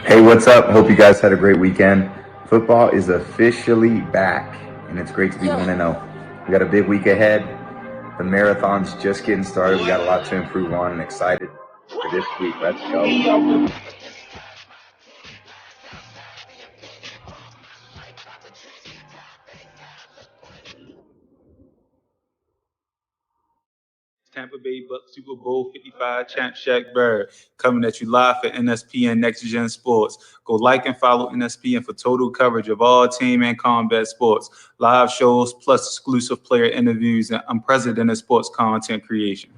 Hey, what's up? Hope you guys had a great weekend. Football is officially back, and it's great to be 1-0. We got a big week ahead. The marathon's just getting started. We got a lot to improve on and excited for this week. Let's go. Tampa Bay Bucks Super Bowl 55 champ Shaq Barrett coming at you live for NSPN Next Gen Sports. Go like and follow NSPN for total coverage of all team and combat sports, live shows, plus exclusive player interviews and unprecedented sports content creation.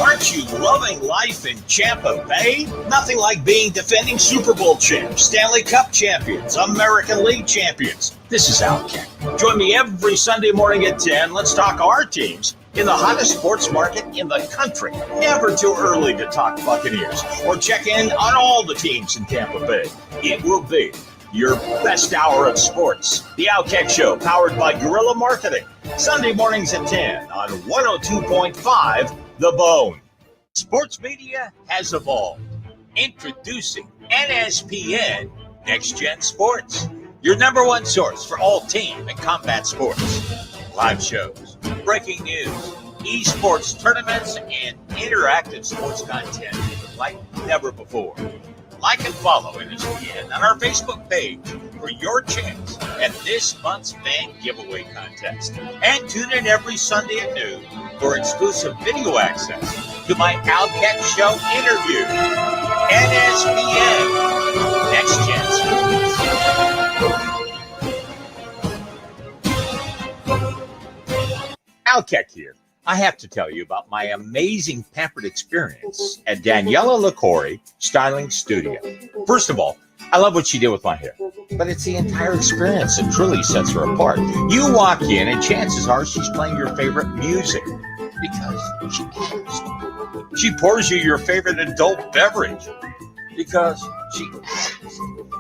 Aren't you loving life in Tampa Bay? Nothing like being defending Super Bowl champs, Stanley Cup champions, American League champions. This is Outkick. Join me every Sunday morning at 10. Let's talk our teams in the hottest sports market in the country. Never too early to talk Buccaneers or check in on all the teams in Tampa Bay. It will be your best hour of sports. The Outkick Show, powered by Guerrilla Marketing. Sunday mornings at 10 on 102.5 The Bone. Sports media has evolved. Introducing NSPN Next Gen Sports, your number one source for all team and combat sports. Live shows, breaking news, esports tournaments, and interactive sports content like never before. Like and follow NSPN on our Facebook page for your chance at this month's fan giveaway contest. And tune in every Sunday at noon for exclusive video access to my Outkick Show interview. NSPN Next Gen Sports. Outkick here. I have to tell you about my amazing pampered experience at Daniela LaCorey Styling Studio. First of all, I love what she did with my hair, but it's the entire experience that truly sets her apart. You walk in and chances are she's playing your favorite music because she cares. She pours you your favorite adult beverage because she cares.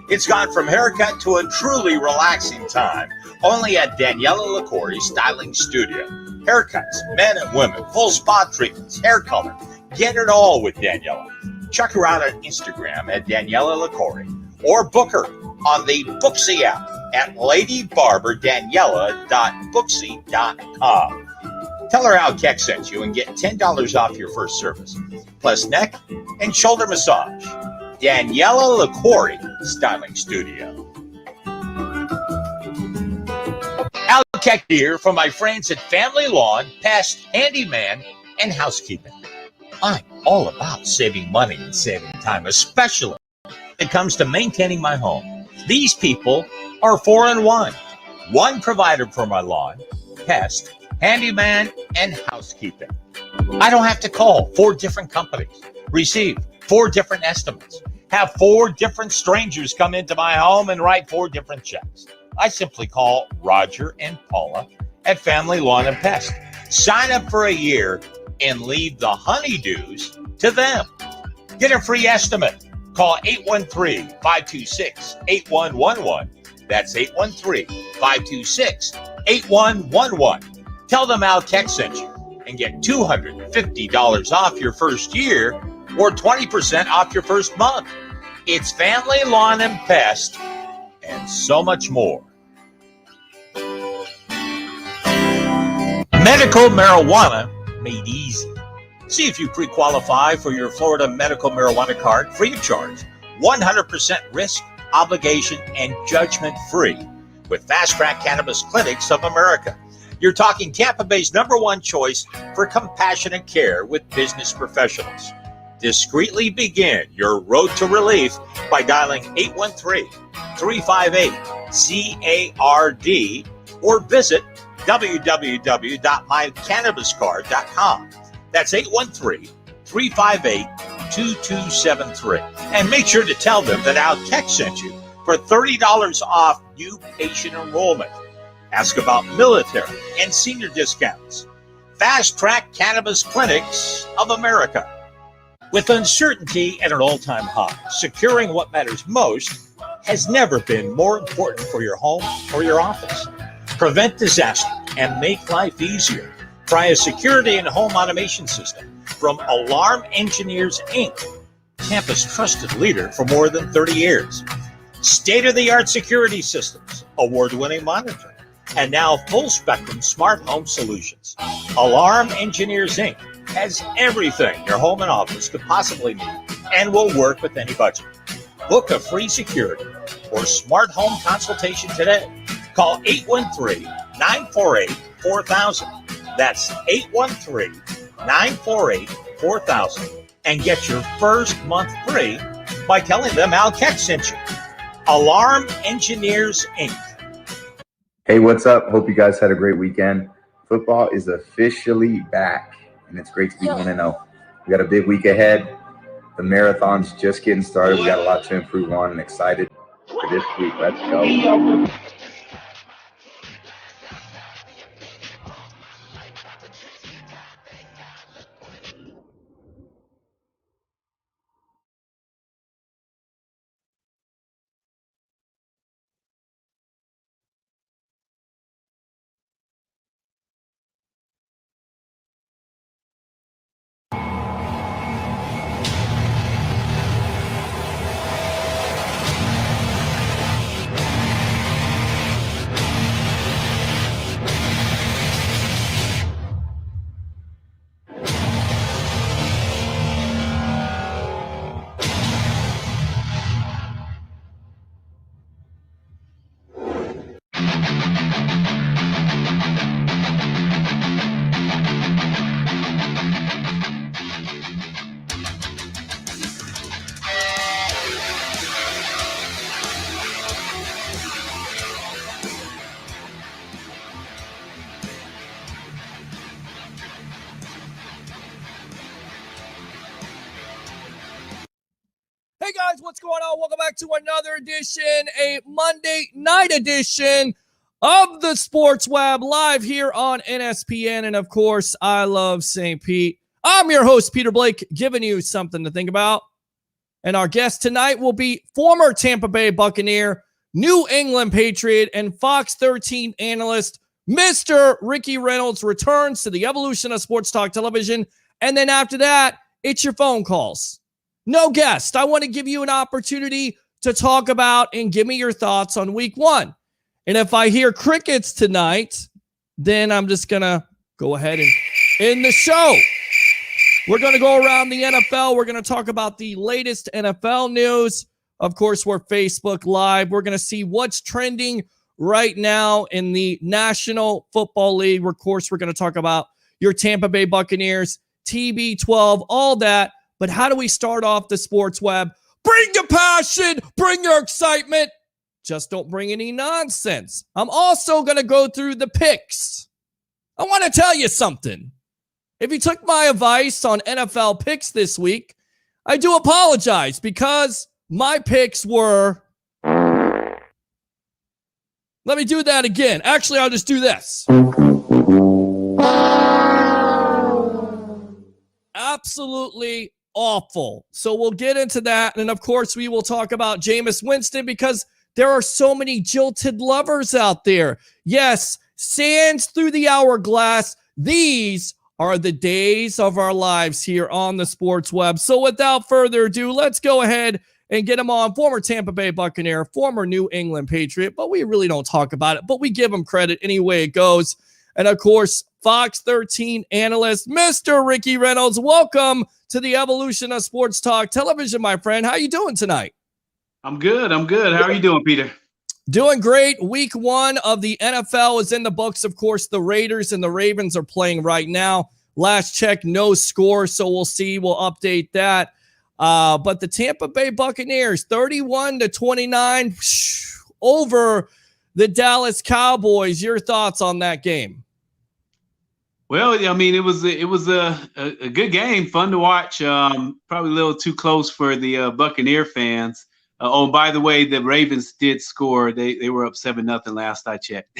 It's gone from haircut to a truly relaxing time only at Daniela LaCorey Styling Studio. Haircuts, men and women, full spa treatments, hair color. Get it all with Daniela. Check her out on Instagram at Daniela LaCorey or book her on the Booksy app at ladybarberdaniela.booksy.com. Tell her how Keck sent you and get $10 off your first service, plus neck and shoulder massage. Daniela LaCorey Styling Studio. Outkick here from my friends at Family Lawn, Pest Handyman, and Housekeeping. I'm all about saving money and saving time, especially when it comes to maintaining my home. These people are 4-in-1. One provider for my lawn, pest, handyman, and housekeeping. I don't have to call 4 different companies, receive 4 different estimates, have 4 different strangers come into my home and write 4 different checks. I simply call Roger and Paula at Family Lawn and Pest. Sign up for a year and leave the honeydews to them. Get a free estimate. Call 813-526-8111. That's 813-526-8111. Tell them Outkick sent you and get $250 off your first year or 20% off your first month. It's Family Lawn and Pest and so much more. Medical marijuana made easy. See if you pre-qualify for your Florida medical marijuana card free of charge, 100% risk, obligation, and judgment-free with Fast Track Cannabis Clinics of America. You're talking Tampa Bay's #1 choice for compassionate care with business professionals. Discreetly begin your road to relief by dialing 813-358-CARD or visit www.mycannabiscard.com. That's 813-358-2273. And make sure to tell them that Outkick sent you for $30 off new patient enrollment. Ask about military and senior discounts. Fast Track Cannabis Clinics of America. With uncertainty at an all-time high, securing what matters most has never been more important for your home or your office. Prevent disaster and make life easier. Try a security and home automation system from Alarm Engineers, Inc., Tampa's trusted leader for more than 30 years. State-of-the-art security systems, award-winning monitoring, and now full-spectrum smart home solutions. Alarm Engineers, Inc. has everything your home and office could possibly need and will work with any budget. Book a free security or smart home consultation today. Call 813-948-4000. That's 813-948-4000 and get your first month free by telling them Al Keck sent you. Alarm Engineers, Inc. Hey, what's up? Hope you guys had a great weekend. Football is officially back, and it's great to be 1-0. We got a big week ahead. The marathon's just getting started. We got a lot to improve on and excited for this week. Let's go. Hey guys, what's going on? Welcome back to another edition, a Monday night edition of the Sports Web, live here on NSPN. And of course, I love St. Pete. I'm your host, Peter Blake, giving you something to think about. And our guest tonight will be former Tampa Bay Buccaneer, New England Patriot, and Fox 13 analyst, Mr. Ricky Reynolds, returns to the evolution of sports talk television. And then after that, it's your phone calls. No guest. I want to give you an opportunity to talk about and give me your thoughts on week one. And if I hear crickets tonight, then I'm just going to go ahead and end the show. We're going to go around the NFL. We're going to talk about the latest NFL news. Of course, we're Facebook Live. We're going to see what's trending right now in the National Football League. Of course, we're going to talk about your Tampa Bay Buccaneers, TB12, all that. But how do we start off the Sports Web? Bring your passion, bring your excitement. Just don't bring any nonsense. I'm also going to go through the picks. I want to tell you something. If you took my advice on NFL picks this week, I do apologize because my picks were... Let me do that again. Actually, I'll just do this. Absolutely awful. So we'll get into that. And of course, we will talk about Jameis Winston because there are so many jilted lovers out there. Yes, sands through the hourglass. These are the days of our lives here on the Sports Web. So without further ado, let's go ahead and get him on. Former Tampa Bay Buccaneer, former New England Patriot, but we really don't talk about it, but we give him credit any way it goes. And of course, Fox 13 analyst, Mr. Ricky Reynolds. Welcome to the evolution of sports talk television, my friend. How you doing tonight? I'm good. How are you doing, Peter? Doing great. Week one of the NFL is in the books. Of course, the Raiders and the Ravens are playing right now. Last check, no score, so we'll see. We'll update that. But the Tampa Bay Buccaneers, 31-29 over the Dallas Cowboys. Your thoughts on that game? Well, I mean, it was a good game, fun to watch. Probably a little too close for the Buccaneer fans. Oh, by the way, the Ravens did score. They were up 7-0 last I checked.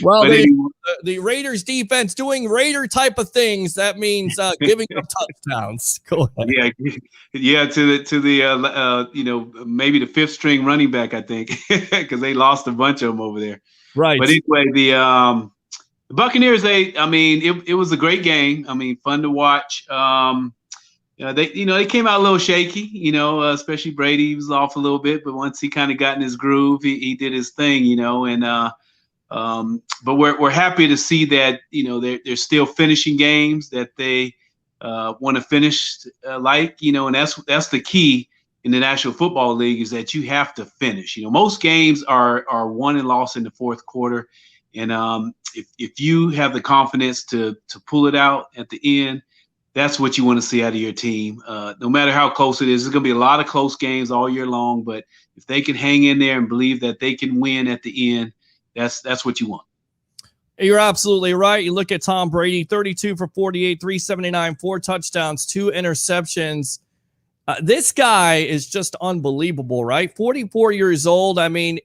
Well, But anyway, the Raiders defense doing Raider type of things. That means giving up touchdowns. Go ahead. yeah, to the maybe the fifth string running back, I think, because they lost a bunch of them over there. Right. But anyway, the Buccaneers, it was a great game. I mean, fun to watch. They came out a little shaky, especially Brady was off a little bit, but once he kind of got in his groove, he did his thing, but we're happy to see that, they're still finishing games that they want to finish, and that's the key in the National Football League, is that you have to finish. Most games are won and lost in the fourth quarter. And if you have the confidence to pull it out at the end, that's what you want to see out of your team. No matter how close it is, there's going to be a lot of close games all year long. But if they can hang in there and believe that they can win at the end, that's what you want. You're absolutely right. You look at Tom Brady, 32 for 48, 379, 4 touchdowns, 2 interceptions. This guy is just unbelievable, right? 44 years old. I mean,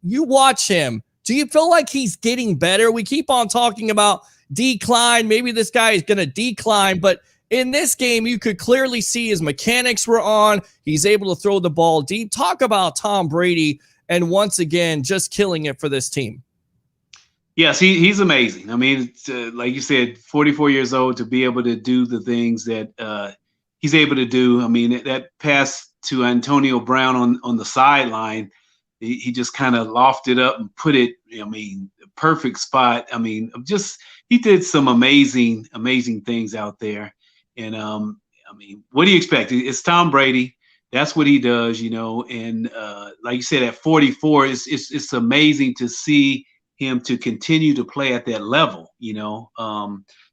you watch him. Do you feel like he's getting better? We keep on talking about decline. Maybe this guy is going to decline, but in this game, you could clearly see his mechanics were on. He's able to throw the ball deep. Talk about Tom Brady, and once again, just killing it for this team. Yes, he's amazing. I mean, like you said, 44 years old, to be able to do the things that he's able to do. I mean, that pass to Antonio Brown on the sideline, he just kind of lofted up and put it, perfect spot. I mean, he did some amazing things out there. And, what do you expect? It's Tom Brady. That's what he does, and like you said, at 44, it's amazing to see him to continue to play at that level,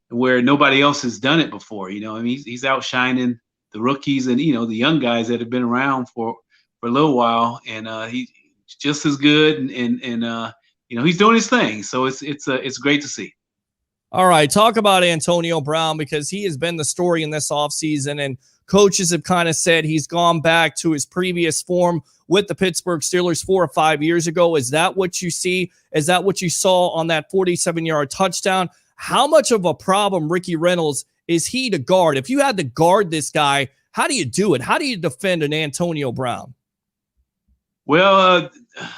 where nobody else has done it before. He's outshining the rookies and, the young guys that have been around for a little while. And he's just as good. And he's doing his thing. So it's great to see. All right, talk about Antonio Brown, because he has been the story in this offseason, and coaches have kind of said he's gone back to his previous form with the Pittsburgh Steelers 4 or 5 years ago. Is that what you see? Is that what you saw on that 47-yard touchdown? How much of a problem, Ricky Reynolds, is he to guard? If you had to guard this guy, how do you do it? How do you defend an Antonio Brown? Well,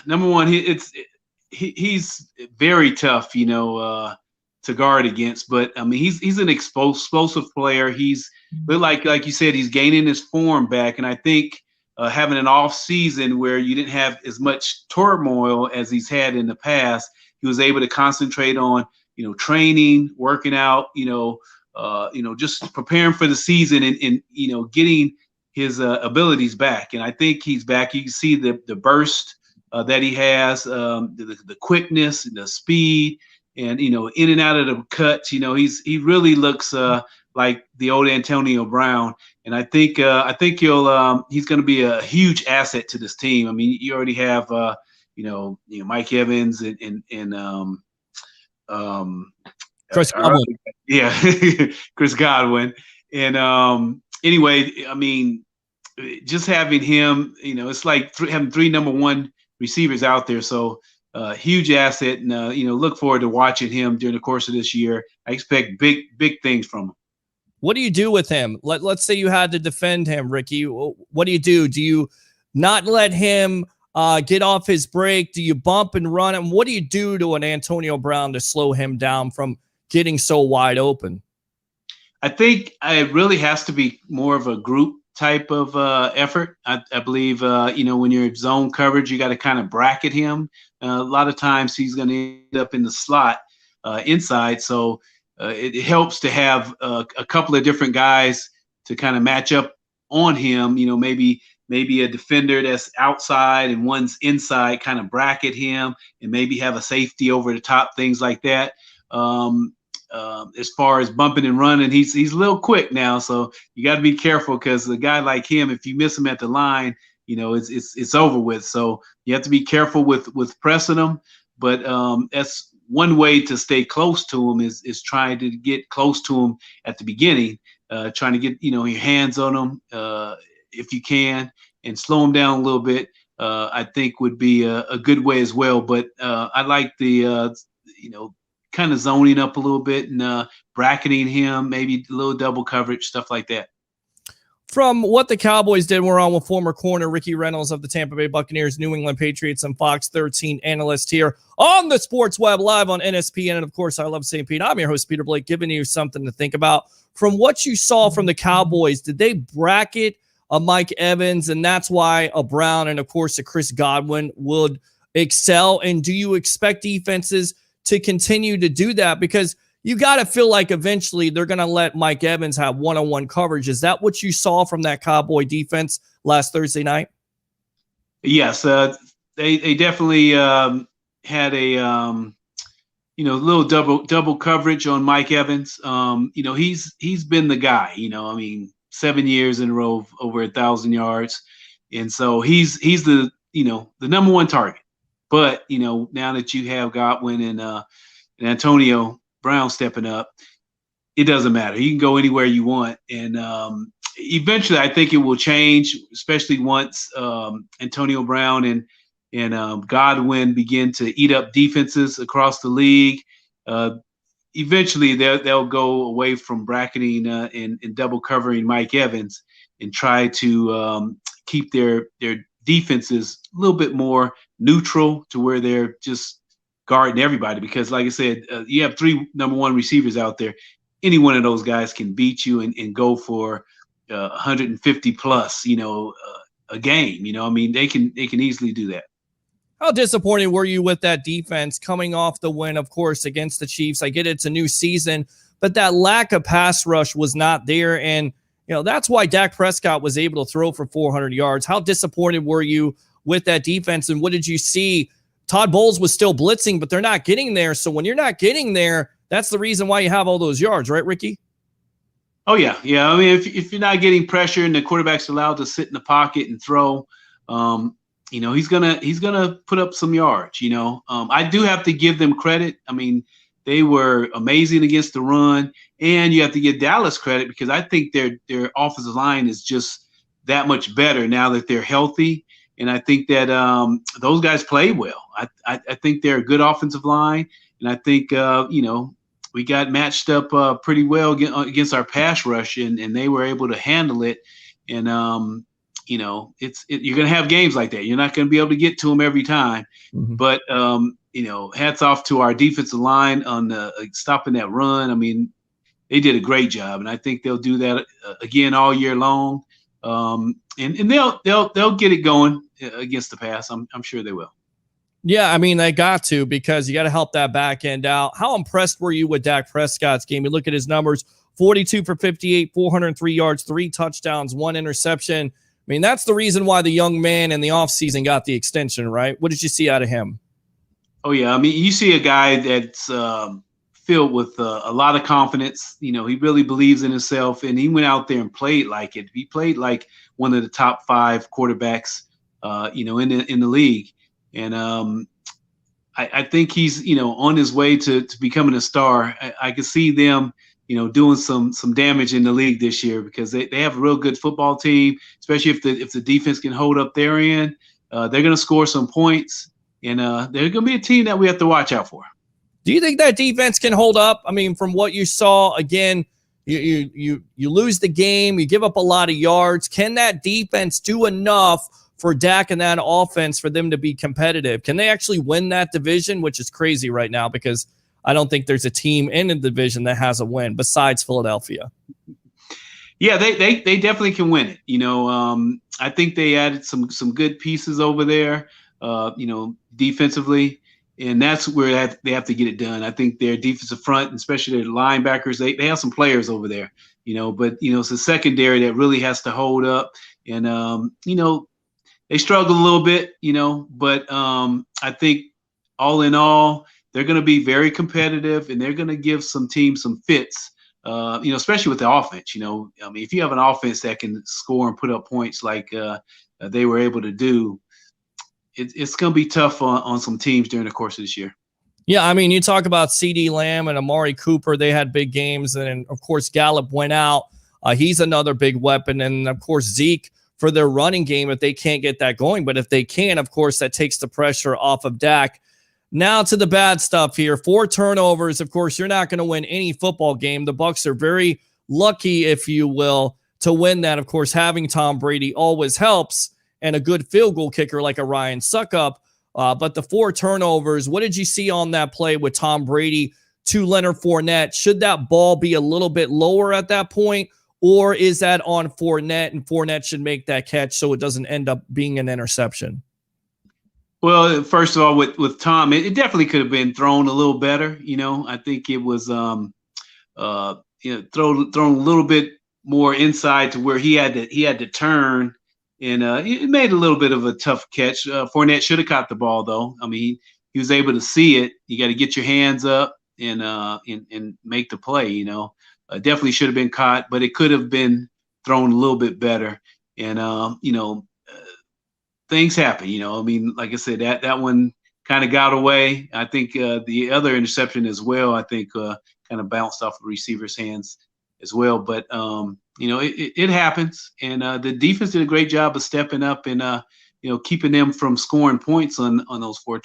number one, he's very tough, to guard against, but I mean, he's an explosive player. But like you said, he's gaining his form back, and I think having an off season where you didn't have as much turmoil as he's had in the past, he was able to concentrate on training, working out, just preparing for the season and getting his abilities back. And I think he's back. You can see the burst that he has, the quickness, the speed. And in and out of the cuts, he really looks like the old Antonio Brown, and I think he's going to be a huge asset to this team. I mean, you already have Mike Evans and Chris Godwin. Chris Godwin, and anyway, I mean, just having him, it's like having 3 number 1 receivers out there, so. Huge asset, and look forward to watching him during the course of this year. I expect big things from him. What do you do with him? Let's say you had to defend him, Ricky. What do you do? Do you not let him get off his break? Do you bump and run him? What do you do to an Antonio Brown to slow him down from getting so wide open? I think it really has to be more of a group type of effort. I believe, when you're zone coverage, you got to kind of bracket him. A lot of times he's going to end up in the slot inside. So it helps to have a couple of different guys to kind of match up on him. Maybe a defender that's outside and one's inside, kind of bracket him, and maybe have a safety over the top, things like that. As far as bumping and running, he's a little quick now, so you got to be careful, because a guy like him, if you miss him at the line, it's over with. So you have to be careful with pressing him. But that's one way to stay close to him is trying to get close to him at the beginning, trying to get your hands on him if you can, and slow them down a little bit, I think would be a good way as well. But I like the, kind of zoning up a little bit and bracketing him, maybe a little double coverage, stuff like that. From what the Cowboys did, we're on with former corner Ricky Reynolds of the Tampa Bay Buccaneers, New England Patriots, and Fox 13 analyst here on the Sports Web live on NSPN. And of course, I love St. Pete. I'm your host, Peter Blake, giving you something to think about. From what you saw from the Cowboys, did they bracket a Mike Evans, and that's why a Brown and of course a Chris Godwin would excel? And do you expect defenses to continue to do that? Because you got to feel like eventually they're going to let Mike Evans have one-on-one coverage. Is that what you saw from that Cowboy defense last Thursday night? Yes, they definitely had a little double coverage on Mike Evans. He's been the guy. 7 years in a row of over 1,000 yards, and so he's the the number one target. But now that you have Godwin and Antonio Brown stepping up, it doesn't matter. You can go anywhere you want. And eventually I think it will change, especially once Antonio Brown and Godwin begin to eat up defenses across the league. Eventually they'll go away from bracketing and double covering Mike Evans and try to keep their defenses a little bit more neutral to where they're just guarding everybody, because like I said, you have 3 number 1 receivers out there. Any one of those guys can beat you and go for 150 plus, a game. They can easily do that. How disappointed were you with that defense coming off the win, of course, against the Chiefs? I get it's a new season, but that lack of pass rush was not there. And, that's why Dak Prescott was able to throw for 400 yards. How disappointed were you with that defense? And what did you see? Todd Bowles was still blitzing, but they're not getting there. So when you're not getting there, that's the reason why you have all those yards, right, Ricky? Oh, yeah. Yeah. If you're not getting pressure and the quarterback's allowed to sit in the pocket and throw, he's gonna put up some yards. I do have to give them credit. They were amazing against the run, and you have to give Dallas credit because I think their offensive line is just that much better now that they're healthy. And I think that those guys play well. I think they're a good offensive line, and I think we got matched up pretty well against our pass rush, and they were able to handle it. And you're going to have games like that. You're not going to be able to get to them every time. Mm-hmm. But hats off to our defensive line on stopping that run. They did a great job, and I think they'll do that again all year long. And they'll get it going against the pass. I'm sure they will. Yeah, they got to, because you got to help that back end out. How impressed were you with Dak Prescott's game? You look at his numbers: 42 for 58, 403 yards, 3 touchdowns, 1 interception. That's the reason why the young man in the offseason got the extension, right? What did you see out of him? Oh, yeah. You see a guy that's filled with a lot of confidence. He really believes in himself, and he went out there and played like it. He played like one of the top 5 quarterbacks, in the league. And I think he's, on his way to becoming a star. I can see them, doing some damage in the league this year, because they have a real good football team, especially if the defense can hold up their end. They're going to score some points, and they're going to be a team that we have to watch out for. Do you think that defense can hold up? From what you saw, again, you lose the game, you give up a lot of yards. Can that defense do enough for Dak and that offense for them to be competitive? Can they actually win that division, which is crazy right now, because I don't think there's a team in the division that has a win besides Philadelphia. Yeah, they definitely can win it. I think they added some good pieces over there, defensively, and that's where they have to get it done. I think their defensive front, especially their linebackers, they have some players over there, but it's a secondary that really has to hold up, and they struggle a little bit, but I think all in all, they're going to be very competitive, and they're going to give some teams some fits, especially with the offense. If you have an offense that can score and put up points like they were able to do, it's going to be tough on some teams during the course of this year. Yeah, you talk about CeeDee Lamb and Amari Cooper. They had big games, and of course Gallup went out. He's another big weapon, and of course Zeke for their running game if they can't get that going. But if they can, of course, that takes the pressure off of Dak. Now to the bad stuff here. 4 turnovers. Of course, you're not going to win any football game. The Bucs are very lucky, if you will, to win that. Of course, having Tom Brady always helps, and a good field goal kicker like a Ryan Suckup. But the 4 turnovers, what did you see on that play with Tom Brady to Leonard Fournette? Should that ball be a little bit lower at that point, or is that on Fournette, and Fournette should make that catch so it doesn't end up being an interception? Well, first of all, with Tom, it definitely could have been thrown a little better. I think it was thrown a little bit more inside to where he had to turn, and it made a little bit of a tough catch. Fournette should have caught the ball, though. I mean, he was able to see it. You got to get your hands up and make the play. Definitely should have been caught, but it could have been thrown a little bit better. And things happen. I mean, like I said, that one kind of got away. I think the other interception as well, I think kind of bounced off the receiver's hands as well. But it happens, and the defense did a great job of stepping up and keeping them from scoring points on those four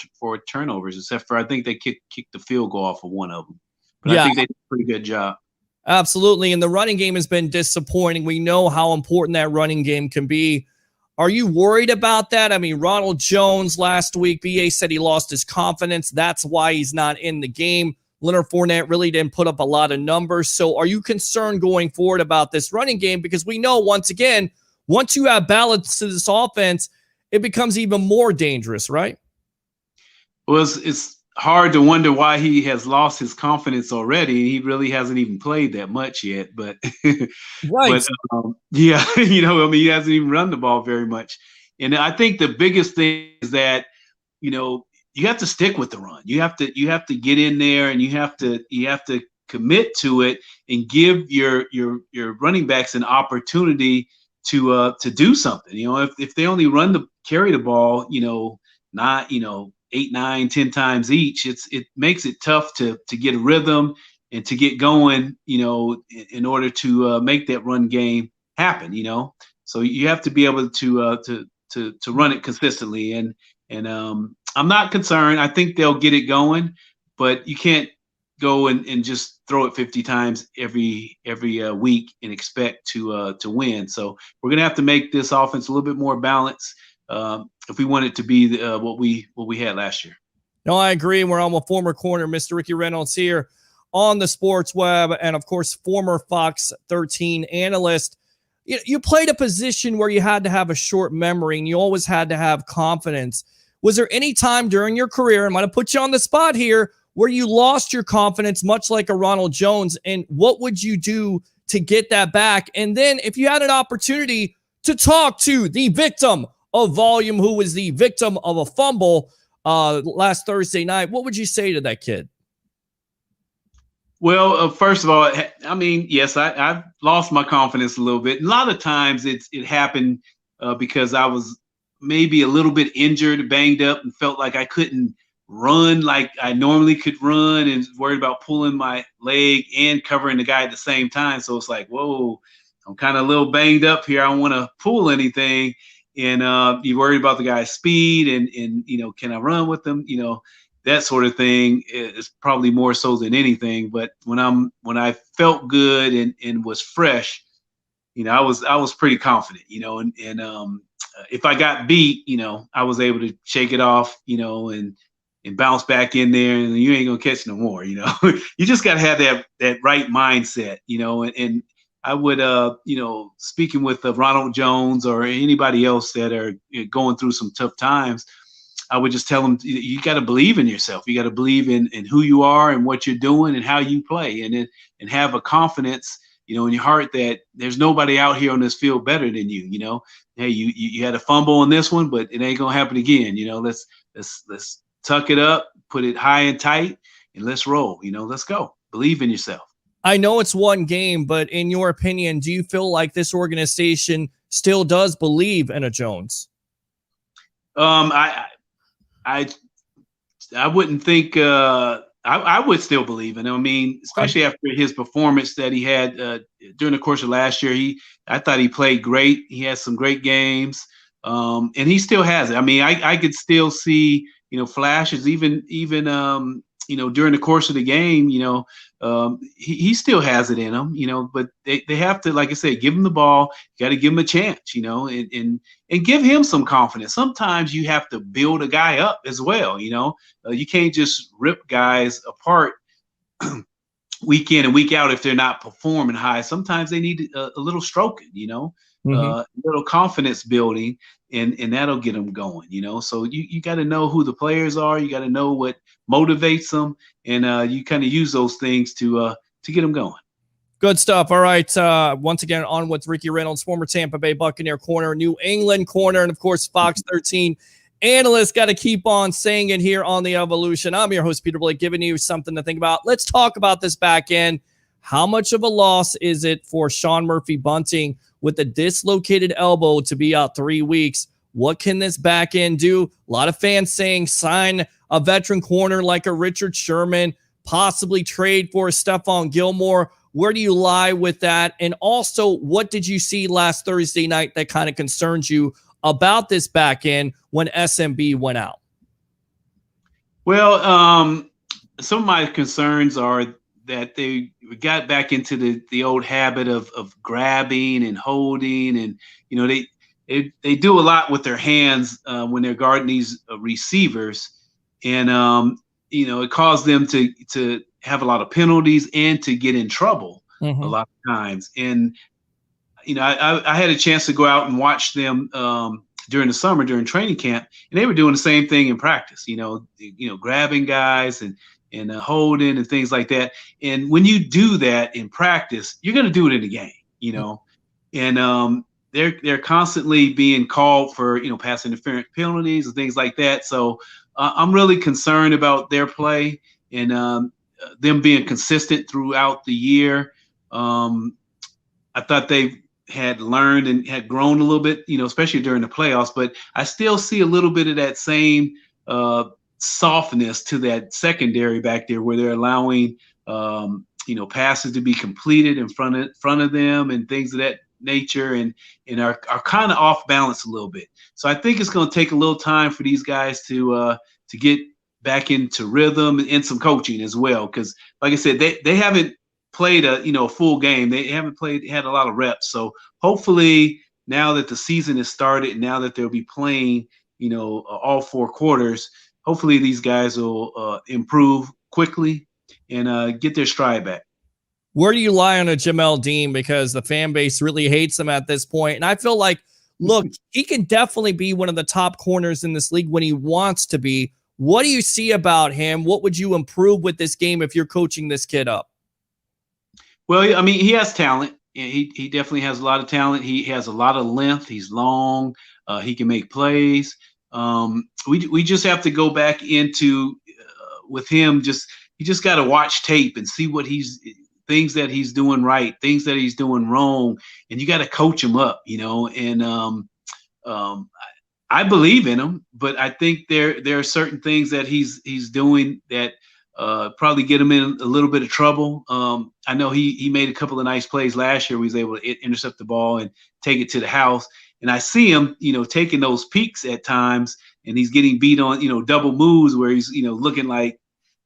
turnovers. Except for I think they kicked the field goal off of one of them. But yeah, I think they did a pretty good job. Absolutely, and the running game has been disappointing. We know how important that running game can be. Are you worried about that? I mean, Ronald Jones last week, BA said he lost his confidence. That's why he's not in the game. Leonard Fournette really didn't put up a lot of numbers. So are you concerned going forward about this running game? Because we know, once again, once you have balance to this offense, it becomes even more dangerous, right? Well, it's hard to wonder why he has lost his confidence already. He really hasn't even played that much yet. But, right. Yeah, I mean, he hasn't even run the ball very much. And I think the biggest thing is that, you have to stick with the run. You have to get in there, and you have to commit to it and give your running backs an opportunity to do something. If they only carry the ball, not 8, 9, 10 times each, it makes it tough to get a rhythm and to get going, in order to make that run game happen. So you have to be able to run it consistently, and I'm not concerned. I think they'll get it going, but you can't go and just throw it 50 times every week and expect to win. So we're gonna have to make this offense a little bit more balanced if we want it to be what we had last year. No, I agree. We're on with former corner, Mr. Ricky Reynolds, here on the Sports Web, and of course, former Fox 13 analyst. You played a position where you had to have a short memory, and you always had to have confidence. Was there any time during your career, I'm going to put you on the spot here, where you lost your confidence, much like a Ronald Jones, and what would you do to get that back? And then if you had an opportunity to talk to the victim of volume, who was the victim of a fumble last Thursday night, what would you say to that kid? Well, first of all, I mean, yes, I've lost my confidence a little bit. A lot of times it happened because I was maybe a little bit injured, banged up, and felt like I couldn't run like I normally could run, and worried about pulling my leg and covering the guy at the same time. So it's like, whoa, I'm kind of a little banged up here. I don't want to pull anything. And you're worried about the guy's speed and can I run with him? That sort of thing is probably more so than anything. But when I felt good and was fresh, I was pretty confident, and if I got beat, I was able to shake it off, and bounce back in there, and you ain't gonna catch no more. You just gotta have that right mindset, and I would, speaking with Ronald Jones or anybody else that are going through some tough times, I would just tell them, you got to believe in yourself. You got to believe in who you are and what you're doing and how you play, and have a confidence, in your heart that there's nobody out here on this field better than you. Hey, you had a fumble on this one, but it ain't gonna happen again. Let's tuck it up, put it high and tight, and let's roll. Let's go. Believe in yourself. I know it's one game, but in your opinion, do you feel like this organization still does believe in a Jones? I wouldn't think I would still believe in him. I mean, especially after his performance that he had during the course of last year. I thought he played great. He had some great games, and he still has it. I mean, I could still see flashes even during the course of the game. He still has it in him. But they have to, like I said, give him the ball. You got to give him a chance. And give him some confidence. Sometimes you have to build a guy up as well. You can't just rip guys apart week in and week out if they're not performing high. Sometimes they need a little stroking, a little confidence building, and that'll get them going, So you got to know who the players are. You got to know what motivates them, and you kind of use those things to get them going. Good stuff. All right. Once again, on with Ricky Reynolds, former Tampa Bay Buccaneer corner, New England corner, and of course, Fox 13 analyst. Got to keep on saying it here on The Evolution. I'm your host, Peter Blake, giving you something to think about. Let's talk about this back end. How much of a loss is it for Sean Murphy-Bunting with a dislocated elbow to be out 3 weeks? What can this back end do? A lot of fans saying sign a veteran corner like a Richard Sherman, possibly trade for a Stephon Gilmore. Where do you lie with that? And also, what did you see last Thursday night that kind of concerns you about this back end when SMB went out? Well, some of my concerns are that they got back into the old habit of grabbing and holding, and they do a lot with their hands when they're guarding these receivers, and it caused them to have a lot of penalties and to get in trouble a lot of times. And I had a chance to go out and watch them during the summer, during training camp, and they were doing the same thing in practice, grabbing guys and holding and things like that. And when you do that in practice, you're going to do it in the game, and they're constantly being called for, pass interference penalties and things like that. So I'm really concerned about their play and them being consistent throughout the year. I thought they had learned and had grown a little bit, especially during the playoffs, but I still see a little bit of that same softness to that secondary back there where they're allowing, passes to be completed in front of them and things of that nature, and are kind of off balance a little bit. So I think it's going to take a little time for these guys to get back into rhythm and some coaching as well. Because like I said, they haven't played a full game. They haven't had a lot of reps. So hopefully now that the season has started and now that they'll be playing, all 4 quarters, hopefully these guys will improve quickly and get their stride back. Where do you lie on a Jamel Dean? Because the fan base really hates him at this point. And I feel like, look, he can definitely be one of the top corners in this league when he wants to be. What do you see about him? What would you improve with this game if you're coaching this kid up? Well, I mean, he has talent. He definitely has a lot of talent. He has a lot of length. He's long. He can make plays. We just have to go back into with him. You just got to watch tape and see what things that he's doing right, things that he's doing wrong, and you got to coach him up, And I believe in him, but I think there are certain things that he's doing that probably get him in a little bit of trouble. I know he made a couple of nice plays last year. He was able to intercept the ball and take it to the house. And I see him, taking those peaks at times, and he's getting beat on, double moves where he's, looking like,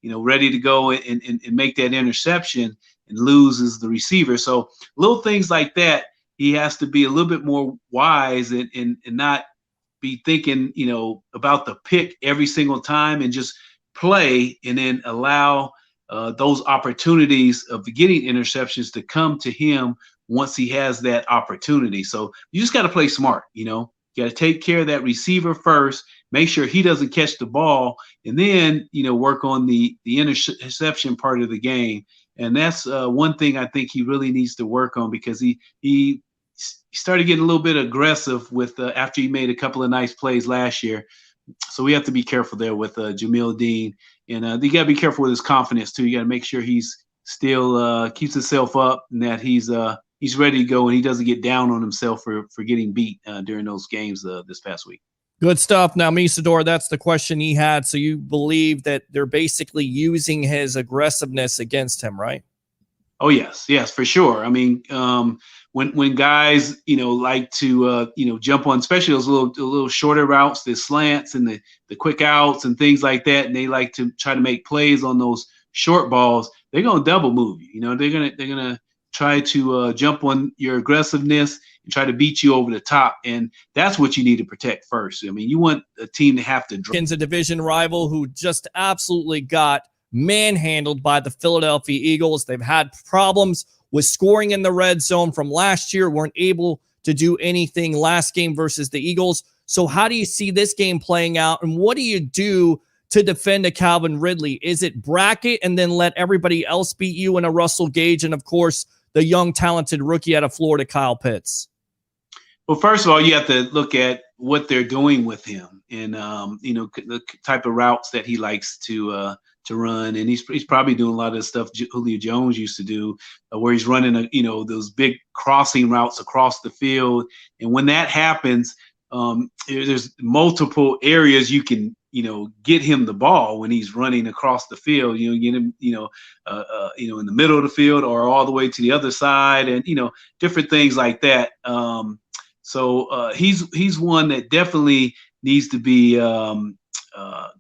ready to go and make that interception and loses the receiver. So little things like that, he has to be a little bit more wise and not be thinking, about the pick every single time, and just play and then allow those opportunities of getting interceptions to come to him once he has that opportunity. So you just got to play smart, you got to take care of that receiver first, make sure he doesn't catch the ball, and then, work on the interception part of the game. And that's one thing I think he really needs to work on, because he started getting a little bit aggressive with after he made a couple of nice plays last year. So we have to be careful there with Jamel Dean, and you got to be careful with his confidence too. You got to make sure he's still keeps himself up, and that he's ready to go, and he doesn't get down on himself for getting beat during those games this past week. Good stuff. Now, Misador, that's the question he had. So you believe that they're basically using his aggressiveness against him, right? Oh yes, for sure. I mean, when guys like to jump on, especially those little shorter routes, the slants and the quick outs and things like that, and they like to try to make plays on those short balls, they're gonna double move you. They're gonna try to jump on your aggressiveness and try to beat you over the top, and that's what you need to protect first. I mean, you want a team to have to. A division rival who just absolutely got manhandled by the Philadelphia Eagles. They've had problems with scoring in the red zone from last year, weren't able to do anything last game versus the Eagles. So how do you see this game playing out, and what do you do to defend a Calvin Ridley? Is it bracket and then let everybody else beat you in a Russell Gage and, of course, the young, talented rookie out of Florida, Kyle Pitts? Well, first of all, you have to look at what they're doing with him and, the type of routes that he likes to run. And he's probably doing a lot of the stuff Julio Jones used to do, where he's running, those big crossing routes across the field. And when that happens, there's multiple areas you can, get him the ball when he's running across the field. Get him, in the middle of the field or all the way to the other side, and different things like that. So he's one that definitely needs to be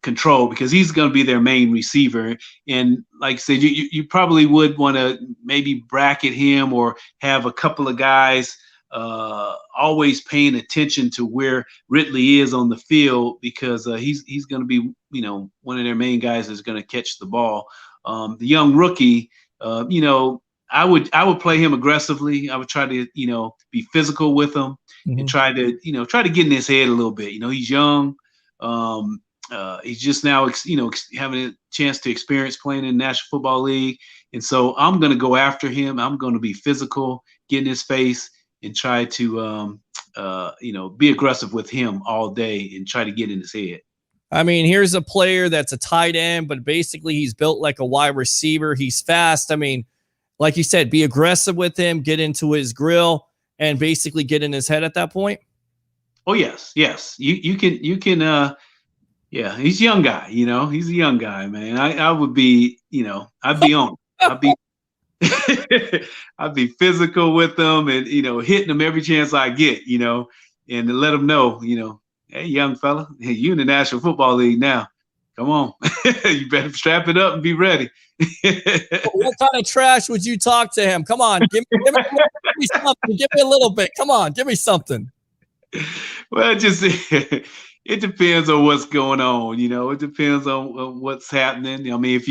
controlled, because he's going to be their main receiver. And like I said, you probably would want to maybe bracket him or have a couple of guys always paying attention to where Ridley is on the field, because he's going to be one of their main guys that's going to catch the ball. The young rookie, I would play him aggressively. I would try to be physical with him and try to get in his head a little bit. He's young. He's just now having a chance to experience playing in the National Football League, and so I'm going to go after him. I'm going to be physical, get in his face, and try to be aggressive with him all day and try to get in his head. I mean, here's a player that's a tight end, but basically he's built like a wide receiver. He's fast. I mean, like you said, be aggressive with him, get into his grill, and basically get in his head at that point. Oh yes. You can. Yeah, he's a young guy. He's a young guy, man. I would be, I'd be on. I'd be physical with them and hitting them every chance I get. And to let them know, hey, young fella, hey, you in the National Football League now. Come on, you better strap it up and be ready. What kind of trash would you talk to him? Come on, give me something. Give me a little bit. Come on, give me something. Well, it depends on what's going on. It depends on what's happening. I mean,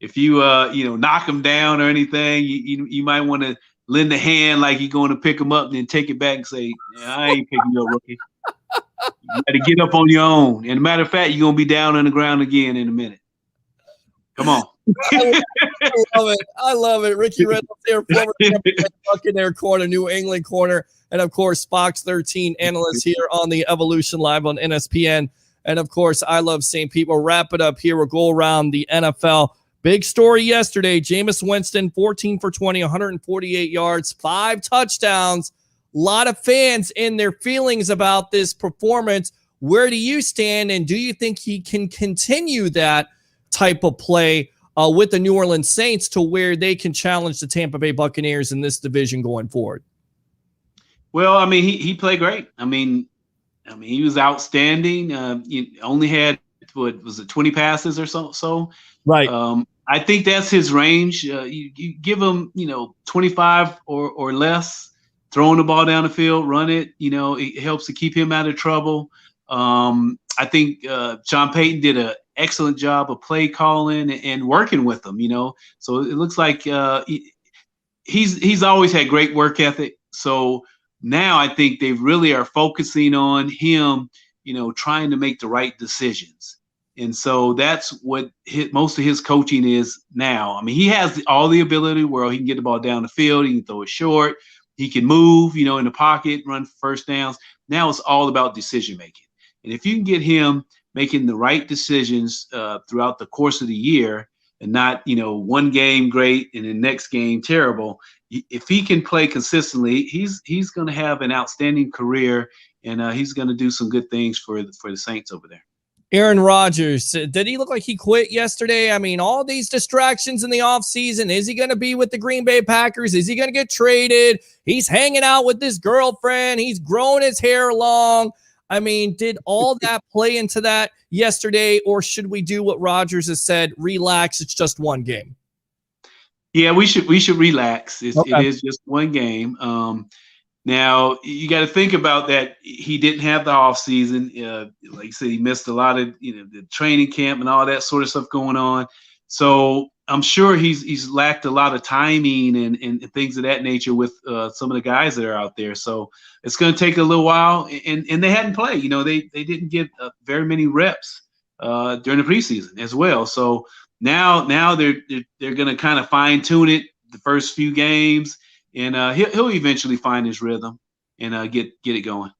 if you knock him down or anything, you might want to lend a hand like you're going to pick him up and then take it back and say, I ain't picking you up, rookie. You got to get up on your own. And a matter of fact, you're going to be down on the ground again in a minute. Come on. I love it. Ricky Reynolds here, former Buccaneer corner, New England corner, and of course, Fox 13 analyst here on the Evolution Live on NSPN. And of course, I love St. Pete. We'll wrap it up here. We'll go around the NFL. Big story yesterday. Jameis Winston, 14 for 20, 148 yards, 5 touchdowns. A lot of fans in their feelings about this performance. Where do you stand, and do you think he can continue that type of play with the New Orleans Saints to where they can challenge the Tampa Bay Buccaneers in this division going forward? Well, I mean, he played great. I mean, he was outstanding. He only had, 20 passes or so? Right. I think that's his range. You give him, 25 or less, throwing the ball down the field, run it. It helps to keep him out of trouble. I think Sean Payton did an excellent job of play calling and working with them. So it looks like he's always had great work ethic. So now I think they really are focusing on him, trying to make the right decisions. And so that's what most of his coaching is now. I mean, he has all the ability where he can get the ball down the field. He can throw it short. He can move, in the pocket, run first downs. Now it's all about decision making. And if you can get him making the right decisions throughout the course of the year and not, one game great and the next game terrible, if he can play consistently, he's going to have an outstanding career and he's going to do some good things for the Saints over there. Aaron Rodgers, did he look like he quit yesterday? I mean, all these distractions in the offseason. Is he going to be with the Green Bay Packers? Is he going to get traded? He's hanging out with his girlfriend. He's growing his hair long. I mean, did all that play into that yesterday, or should we do what Rodgers has said? Relax. It's just one game. Yeah, we should relax. It Okay. is just one game. Now you got to think about that. He didn't have the off season. Like you said, he missed a lot of the training camp and all that sort of stuff going on. So I'm sure he's lacked a lot of timing and things of that nature with some of the guys that are out there. So it's going to take a little while. And they hadn't played. They didn't get very many reps during the preseason as well. So now they're going to kind of fine tune it the first few games. And he'll eventually find his rhythm and get it going.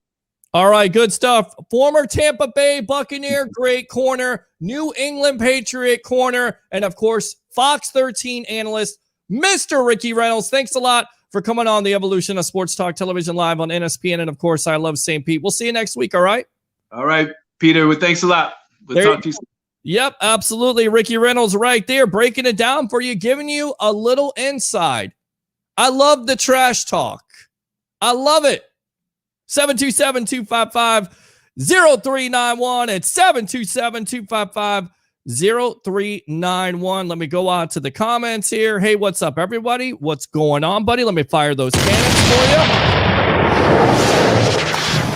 All right, good stuff. Former Tampa Bay Buccaneer, great corner, New England Patriot corner, and of course, Fox 13 analyst, Mr. Ricky Reynolds. Thanks a lot for coming on the Evolution of Sports Talk Television live on NSPN. And of course, I love St. Pete. We'll see you next week, all right? All right, Peter. Well, thanks a lot. We'll talk to you soon. Yep, absolutely. Ricky Reynolds right there, breaking it down for you, giving you a little inside. I love the trash talk. I love it. 727-255-0391 and 727-255-0391. Let me go on to the comments here. Hey, what's up, everybody? What's going on, buddy? Let me fire those cannons for you.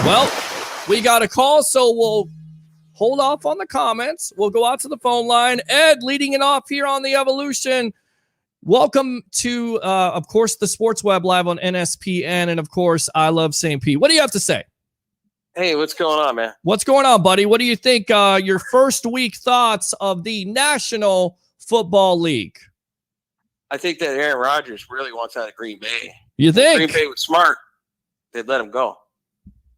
Well, we got a call, so we'll hold off on the comments. We'll go out to the phone line. Ed leading it off here on the Evolution. Welcome to, of course, the Sports Web live on NSPN, and of course, I love St. Pete. What do you have to say? Hey, what's going on, man? What's going on, buddy? What do you think? Your first week thoughts of the National Football League? I think that Aaron Rodgers really wants out of Green Bay. You think? Green Bay was smart. They'd let him go.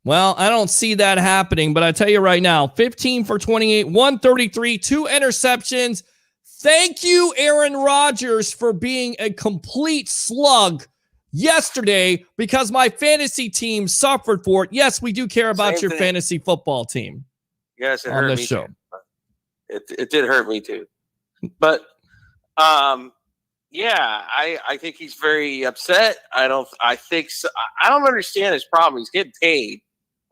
Well, I don't see that happening, but I tell you right now, 15 for 28, 133, 2 interceptions. Thank you, Aaron Rodgers, for being a complete slug yesterday because my fantasy team suffered for it. Yes, we do care about Same your thing. fantasy football team. Yes, it on hurt this me show. too. It did hurt me too. But yeah, I think he's very upset. I don't understand his problem. He's getting paid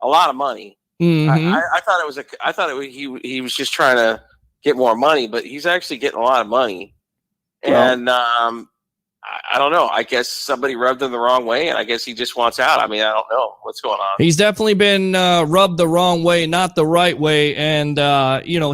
a lot of money. Mm-hmm. I thought he was just trying to get more money, but he's actually getting a lot of money. And I don't know. I guess somebody rubbed him the wrong way, and I guess he just wants out. I mean, I don't know what's going on. He's definitely been rubbed the wrong way, not the right way. And,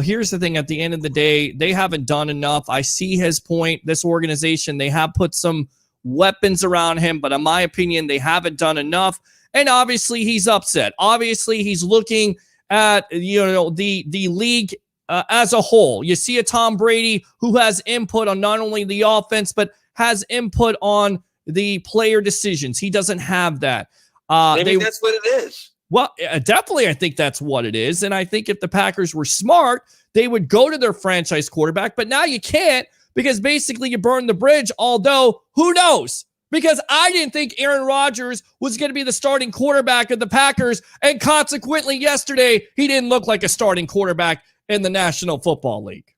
here's the thing. At the end of the day, they haven't done enough. I see his point. This organization, they have put some weapons around him, but in my opinion, they haven't done enough. And obviously, he's upset. Obviously, he's looking at, the league as a whole. You see a Tom Brady who has input on not only the offense, but has input on the player decisions. He doesn't have that. Maybe that's what it is. Well, definitely, I think that's what it is. And I think if the Packers were smart, they would go to their franchise quarterback. But now you can't because basically you burned the bridge, although who knows? Because I didn't think Aaron Rodgers was going to be the starting quarterback of the Packers. And consequently, yesterday, he didn't look like a starting quarterback in the National Football League.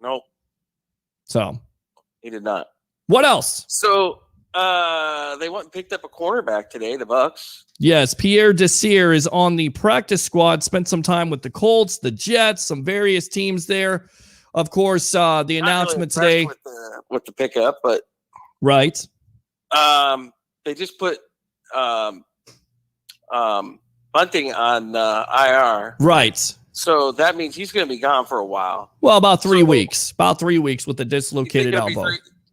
No. So. He did not. What else? So they went and picked up a cornerback today, the Bucs. Yes, Pierre Desir is on the practice squad, spent some time with the Colts, the Jets, some various teams there. Of course, the announcement today. With the pickup, but. Right. They just put Bunting on IR. Right. So that means he's going to be gone for a while. Well, about 3 weeks. About 3 weeks with a dislocated elbow.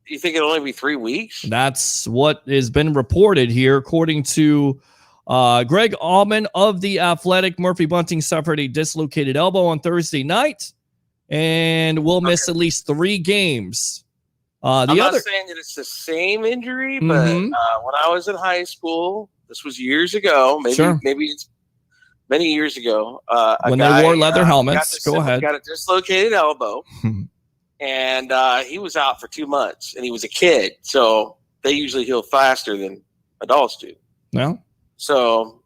You think it'll only be 3 weeks? That's what has been reported here, according to Greg Allman of The Athletic. Murphy Bunting suffered a dislocated elbow on Thursday night and will miss at least 3 games. I'm not saying that it's the same injury, but when I was in high school, this was years ago, maybe it's many years ago. When they wore leather helmets. Go ahead. Got a dislocated elbow, and he was out for 2 months, and he was a kid, so they usually heal faster than adults do. No. So,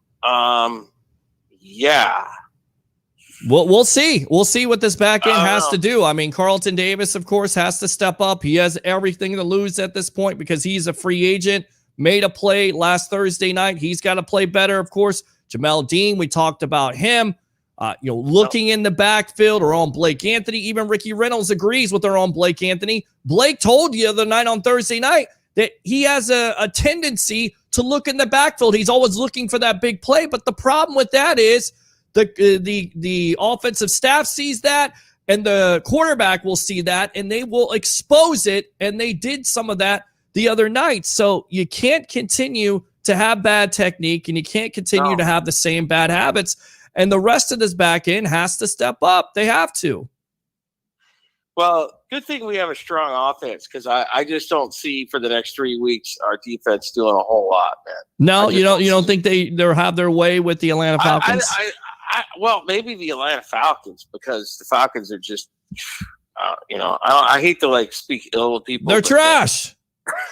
Yeah. We'll see. We'll see what this back end has to do. I mean, Carlton Davis, of course, has to step up. He has everything to lose at this point because he's a free agent. Made a play last Thursday night. He's got to play better, of course. Jamel Dean, we talked about him. Looking in the backfield or on Blake Anthony. Even Ricky Reynolds agrees with her on Blake Anthony. Blake told you the other night on Thursday night that he has a tendency to look in the backfield. He's always looking for that big play. But the problem with that is the offensive staff sees that, and the quarterback will see that, and they will expose it. And they did some of that the other night. So you can't continue to have bad technique, and you can't continue to have the same bad habits. And the rest of this back end has to step up. They have to. Well, good thing we have a strong offense, because I just don't see for the next 3 weeks our defense doing a whole lot, man. No, you don't think they'll have their way with the Atlanta Falcons? Well, maybe the Atlanta Falcons, because the Falcons are just, I hate to speak ill of people. They're trash.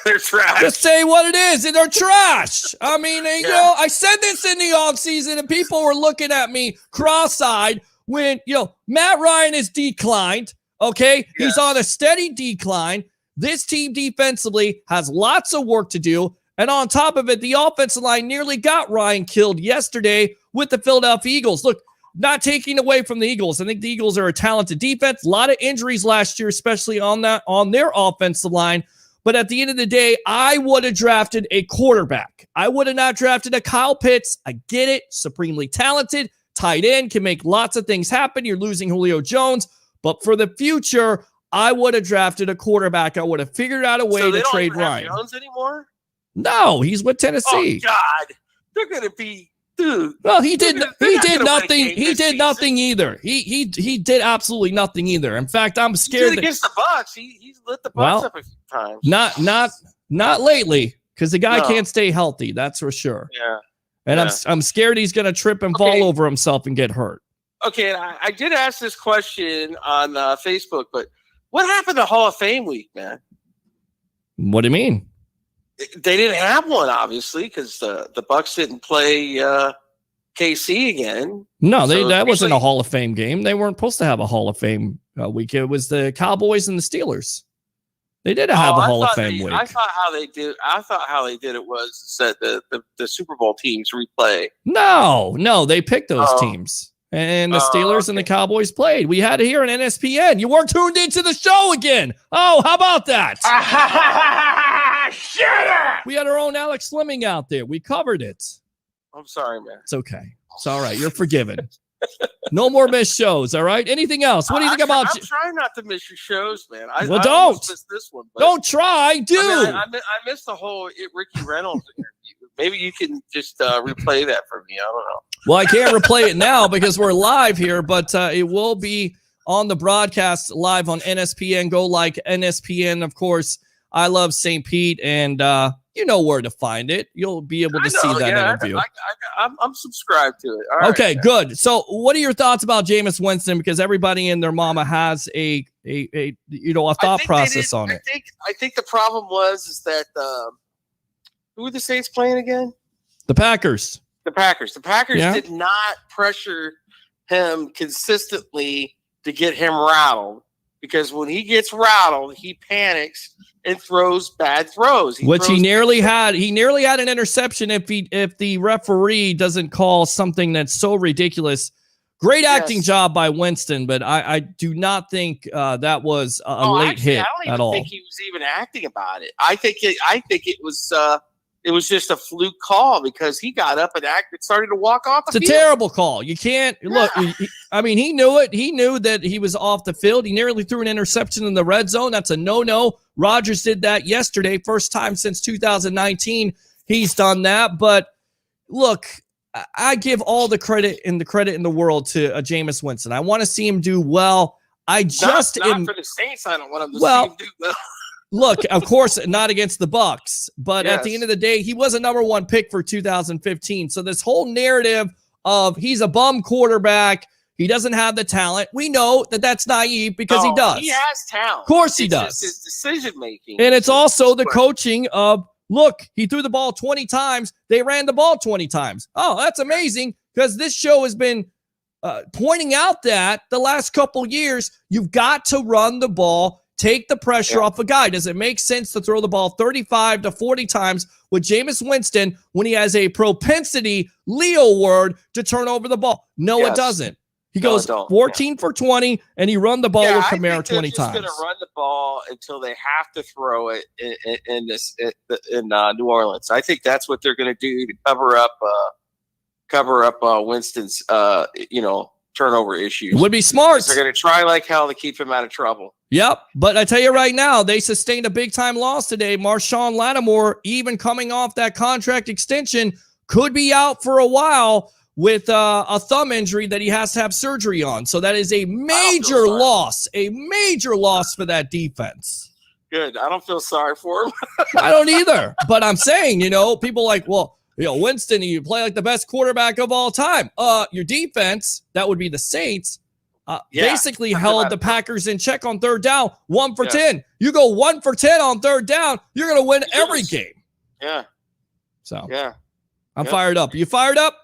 They're trash. Just say what it is. They're trash. I mean, I said this in the offseason, and people were looking at me cross-eyed when, Matt Ryan has declined, okay? Yes. He's on a steady decline. This team defensively has lots of work to do. And on top of it, the offensive line nearly got Ryan killed yesterday with the Philadelphia Eagles. Look, not taking away from the Eagles. I think the Eagles are a talented defense. A lot of injuries last year, especially on their offensive line. But at the end of the day, I would have drafted a quarterback. I would have not drafted a Kyle Pitts. I get it. Supremely talented. Tight end, can make lots of things happen. You're losing Julio Jones. But for the future, I would have drafted a quarterback. I would have figured out a way to trade Ryan. Jones anymore? No, he with Tennessee. Oh, God. They're going to be... Dude, well, he did nothing. He did nothing either. He did absolutely nothing either. In fact, I'm scared. He did against the Bucs. He's lit the Bucs up a few times. Not lately, because the guy can't stay healthy. That's for sure. Yeah. And I'm scared he's going to trip and fall over himself and get hurt. Okay, I did ask this question on Facebook, but what happened to Hall of Fame week, man? What do you mean? They didn't have one, obviously, because the Bucs didn't play KC again. No, that wasn't a Hall of Fame game. They weren't supposed to have a Hall of Fame week. It was the Cowboys and the Steelers. They didn't have a Hall of Fame week. I thought how they did it was that the Super Bowl teams replay. No, they picked those teams. And the Steelers and the Cowboys played. We had it here on NSPN. You weren't tuned into the show again. Oh, how about that? Shut up! We had our own Alex Fleming out there. We covered it. I'm sorry, man. It's okay. It's all right. You're forgiven. No more missed shows, all right? Anything else? What do you think about... I'm trying not to miss your shows, man. Well, don't. Missed this one, don't try. Do. I missed the whole Ricky Reynolds interview. Maybe you can just replay that for me. I don't know. Well, I can't replay it now because we're live here, but it will be on the broadcast live on NSPN. Go like NSPN, of course. I love St. Pete, and you know where to find it. You'll be able to see that interview. I'm subscribed to it. All right, okay, good. So what are your thoughts about Jameis Winston? Because everybody and their mama has a thought process on it. I think the problem is that who were the Saints playing again? The Packers. The Packers did not pressure him consistently to get him rattled, because when he gets rattled, he panics and throws bad throws. He nearly had an interception if the referee doesn't call something that's so ridiculous. Great acting job by Winston, but I do not think that was a late hit at all. I don't even think he was even acting about it. I think it was just a fluke call, because he got up and started to walk off the field. It's a terrible call. You can't look. He knew it. He knew that he was off the field. He nearly threw an interception in the red zone. That's a no-no. Rodgers did that yesterday. First time since 2019 he's done that. But look, I give all the credit in the world to Jameis Winston. I want to see him do well. Not for the Saints. I don't want him to see him do well. Look, of course, not against the Bucs, but at the end of the day, he was a number one pick for 2015. So this whole narrative of he's a bum quarterback, he doesn't have the talent. We know that that's naive, because he does. He has talent. Of course he does. It's his decision making. And it's also the coaching of, look, he threw the ball 20 times. They ran the ball 20 times. Oh, that's amazing, because this show has been pointing out that the last couple years, you've got to run the ball, take the pressure off a guy. Does it make sense to throw the ball 35 to 40 times with Jameis Winston when he has a propensity, Leo word, to turn over the ball? No, it doesn't. He goes 14 for 20, and he run the ball with Kamara 20 times. They're just going to run the ball until they have to throw it in New Orleans. I think that's what they're going to do to cover up Winston's turnover issues. It would be smart. They're going to try like hell to keep him out of trouble. Yep, but I tell you right now, they sustained a big-time loss today. Marshawn Lattimore, even coming off that contract extension, could be out for a while with a thumb injury that he has to have surgery on. So that is a major loss for that defense. Good. I don't feel sorry for him. I don't either. But I'm saying, people like, well, Winston, you play like the best quarterback of all time. Your defense, that would be the Saints, basically held the Packers in check on third down, 1 for 10. You go 1 for 10 on third down, you're going to win every game. Yeah. So, I'm fired up. You fired up?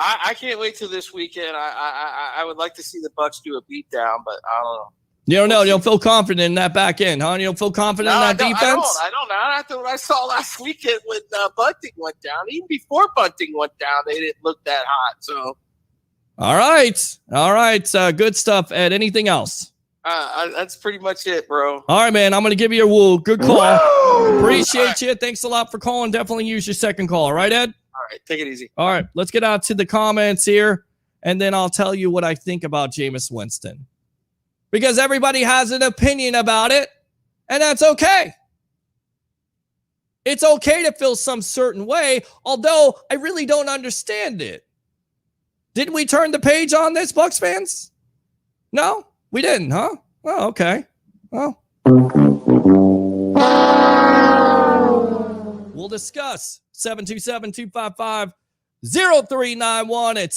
I can't wait till this weekend. I would like to see the Bucs do a beatdown, but I don't know. You don't know. You don't feel confident in that back end, huh? You don't feel confident in that defense? I don't. After what I saw last weekend when Bunting went down, even before Bunting went down, they didn't look that hot. So, all right. Good stuff, Ed. Anything else? That's pretty much it, bro. All right, man. I'm going to give you a woo. Good call. Whoa! Appreciate you. Thanks a lot for calling. Definitely use your second call. All right, Ed? All right. Take it easy. All right. Let's get out to the comments here, and then I'll tell you what I think about Jameis Winston. Because everybody has an opinion about it, and that's okay. It's okay to feel some certain way, although I really don't understand it. Didn't we turn the page on this, Bucs fans? No, we didn't, huh? Oh, okay. Well, we'll discuss. 727-255-0391 at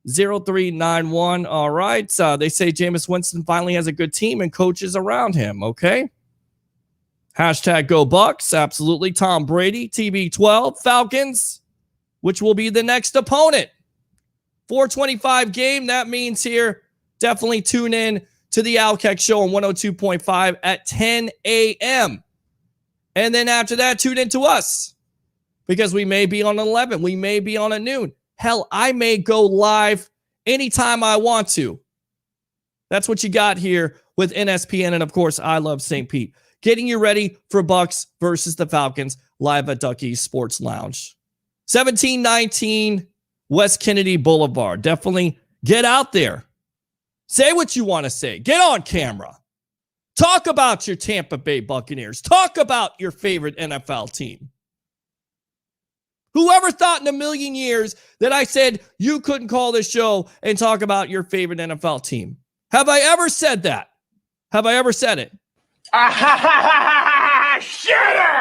727-255-0391. All right. They say Jameis Winston finally has a good team and coaches around him. Okay. Hashtag go Bucs. Absolutely. Tom Brady, TB12, Falcons, which will be the next opponent. 425 game. That means here, definitely tune in to the Outkick Show on 102.5 at 10 a.m. And then after that, tune in to us because we may be on 11. We may be on at noon. Hell, I may go live anytime I want to. That's what you got here with NSPN and, of course, I Love St. Pete. Getting you ready for Bucs versus the Falcons live at Ducky's Sports Lounge. 1719 West Kennedy Boulevard. Definitely get out there. Say what you want to say. Get on camera. Talk about your Tampa Bay Buccaneers. Talk about your favorite NFL team. Whoever thought in a million years that I said you couldn't call this show and talk about your favorite NFL team? Have I ever said that? Have I ever said it?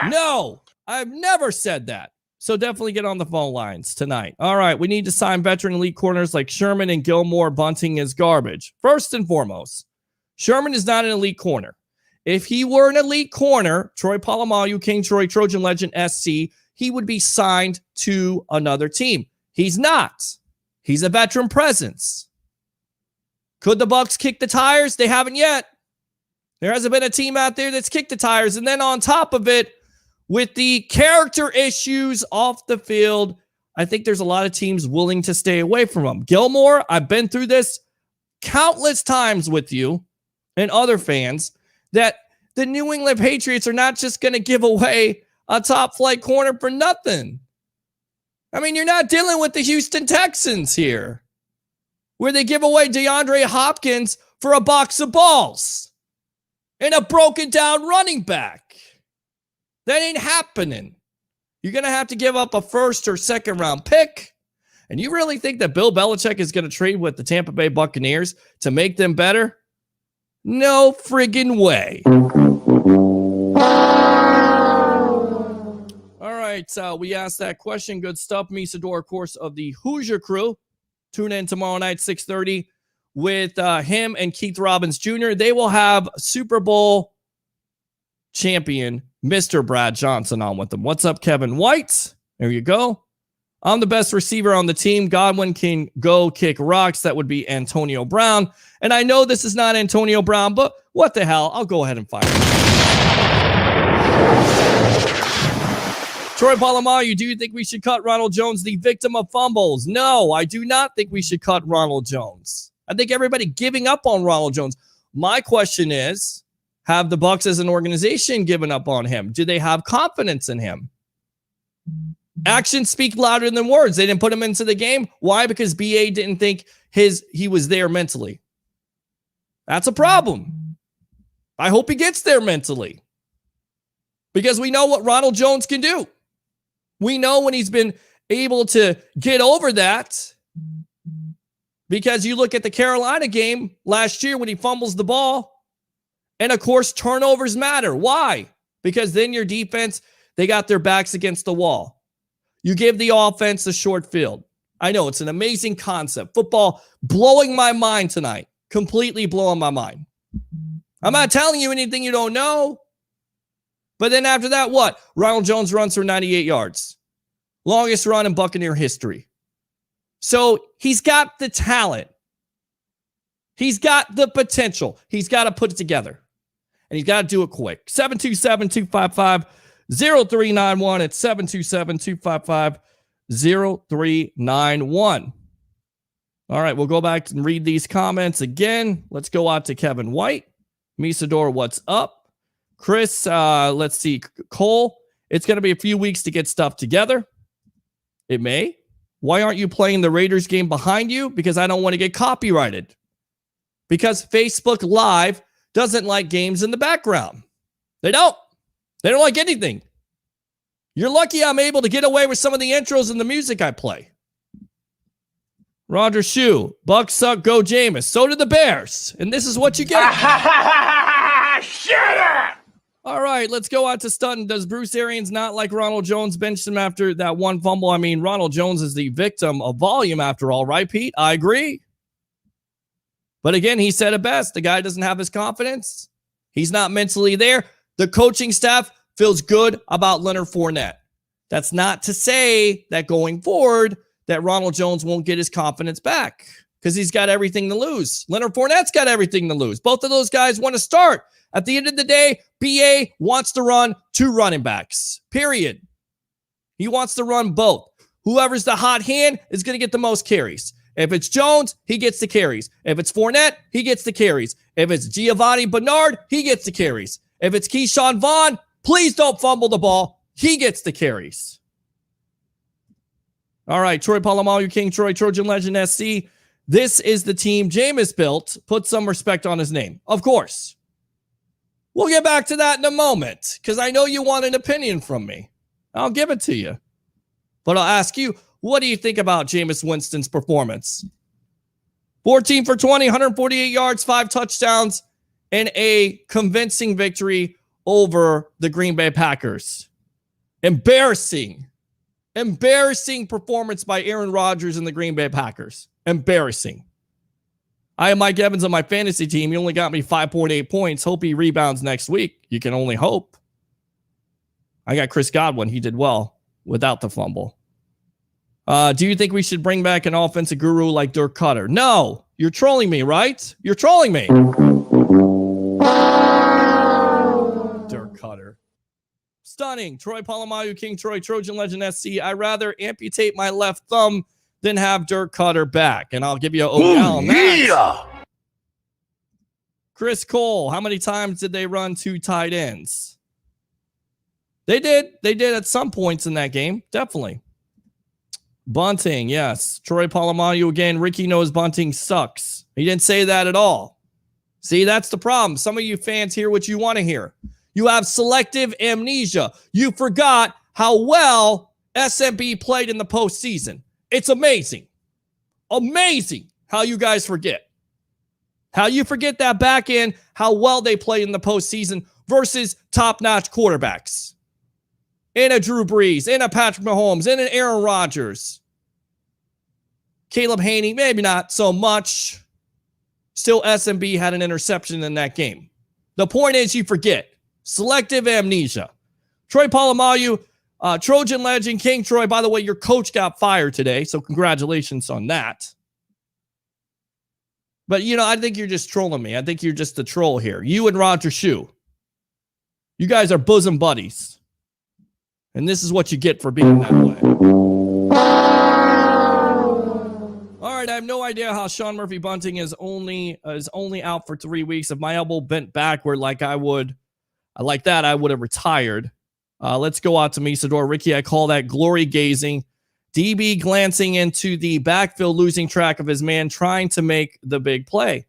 No, I've never said that. So definitely get on the phone lines tonight. All right, we need to sign veteran elite corners like Sherman and Gilmore. Bunting is garbage. First and foremost, Sherman is not an elite corner. If he were an elite corner, Troy Polamalu, King Troy, Trojan Legend, SC, he would be signed to another team. He's not. He's a veteran presence. Could the Bucs kick the tires? They haven't yet. There hasn't been a team out there that's kicked the tires. And then on top of it, with the character issues off the field, I think there's a lot of teams willing to stay away from him. Gilmore, I've been through this countless times with you and other fans that the New England Patriots are not just going to give away a top flight corner for nothing. I mean, you're not dealing with the Houston Texans here, where they give away DeAndre Hopkins for a box of balls and a broken down running back. That ain't happening. You're going to have to give up a first or second round pick. And you really think that Bill Belichick is going to trade with the Tampa Bay Buccaneers to make them better? No friggin' way. All right, we asked that question. Good stuff. Misador, of course, of the Hoosier Crew. Tune in tomorrow night, 6:30, with him and Keith Robbins Jr. They will have Super Bowl champion Mr. Brad Johnson on with them. What's up, Kevin White? There you go. I'm the best receiver on the team. Godwin can go kick rocks. That would be Antonio Brown. And I know this is not Antonio Brown, but what the hell? I'll go ahead and fire him. Troy Polamalu, do you think we should cut Ronald Jones, the victim of fumbles? No, I do not think we should cut Ronald Jones. I think everybody giving up on Ronald Jones. My question is, have the Bucs as an organization given up on him? Do they have confidence in him? Actions speak louder than words. They didn't put him into the game. Why? Because BA didn't think he was there mentally. That's a problem. I hope he gets there mentally. Because we know what Ronald Jones can do. We know when he's been able to get over that. Because you look at the Carolina game last year when he fumbles the ball. And of course, turnovers matter. Why? Because then your defense, they got their backs against the wall. You give the offense a short field. I know it's an amazing concept. Football blowing my mind tonight. Completely blowing my mind. I'm not telling you anything you don't know. But then after that, what? Ronald Jones runs for 98 yards. Longest run in Buccaneer history. So he's got the talent. He's got the potential. He's got to put it together. And he's got to do it quick. 727-255-0391. It's 727-255-0391. All right, we'll go back and read these comments again. Let's go out to Kevin White. Misador, what's up? Chris, let's see. Cole, it's going to be a few weeks to get stuff together. It may. Why aren't you playing the Raiders game behind you? Because I don't want to get copyrighted. Because Facebook Live doesn't like games in the background. They don't. They don't like anything. You're lucky I'm able to get away with some of the intros and the music I play. Roger Shue, Bucks suck, go Jameis. So did the Bears. And this is what you get. Shut up! All right, let's go out to Stutton. Does Bruce Arians not like Ronald Jones? Benched him after that one fumble. I mean, Ronald Jones is the victim of volume after all, right, Pete? I agree. But again, he said it best. The guy doesn't have his confidence. He's not mentally there. The coaching staff feels good about Leonard Fournette. That's not to say that going forward that Ronald Jones won't get his confidence back because he's got everything to lose. Leonard Fournette's got everything to lose. Both of those guys want to start. At the end of the day, BA wants to run two running backs, period. He wants to run both. Whoever's the hot hand is going to get the most carries. If it's Jones, he gets the carries. If it's Fournette, he gets the carries. If it's Giovanni Bernard, he gets the carries. If it's Keyshawn Vaughn, please don't fumble the ball. He gets the carries. All right, Troy Polamalu, King Troy, Trojan Legend SC. This is the team Jameis built. Put some respect on his name. Of course. We'll get back to that in a moment because I know you want an opinion from me. I'll give it to you. But I'll ask you, what do you think about Jameis Winston's performance? 14 for 20, 148 yards, 5 touchdowns, and a convincing victory over the Green Bay Packers. Embarrassing performance by Aaron Rodgers and the Green Bay Packers. Embarrassing. I have Mike Evans on my fantasy team. He only got me 5.8 points. Hope he rebounds next week. You can only hope. I got Chris Godwin. He did well without the fumble. Do you think we should bring back an offensive guru like Dirk Cutter? No. You're trolling me, right? You're trolling me. Dirk Cutter. Stunning. Troy Polamalu, King Troy, Trojan Legend SC. I'd rather amputate my left thumb than have Dirk Cutter back. And I'll give you on that. Chris Cole, how many times did they run 2 tight ends? They did. They did at some points in that game. Definitely. Bunting, yes. Troy Polamalu again. Ricky knows Bunting sucks. He didn't say that at all. See, that's the problem. Some of you fans hear what you want to hear. You have selective amnesia. You forgot how well SMB played in the postseason. It's amazing. Amazing how you guys forget. How you forget that back end, how well they played in the postseason versus top-notch quarterbacks. In a Drew Brees, in a Patrick Mahomes, in an Aaron Rodgers. Caleb Haney, maybe not so much. Still, SMB had an interception in that game. The point is you forget. Selective amnesia. Troy Polamalu, Trojan legend, King Troy. By the way, your coach got fired today, so congratulations on that. But, I think you're just trolling me. I think you're just a troll here. You and Roger Shue. You guys are bosom buddies. And this is what you get for being that way. All right, I have no idea how Sean Murphy Bunting is only out for 3 weeks. If my elbow bent backward like I would have retired. Let's go out to Misador. Ricky, I call that glory gazing. DB glancing into the backfield, losing track of his man, trying to make the big play.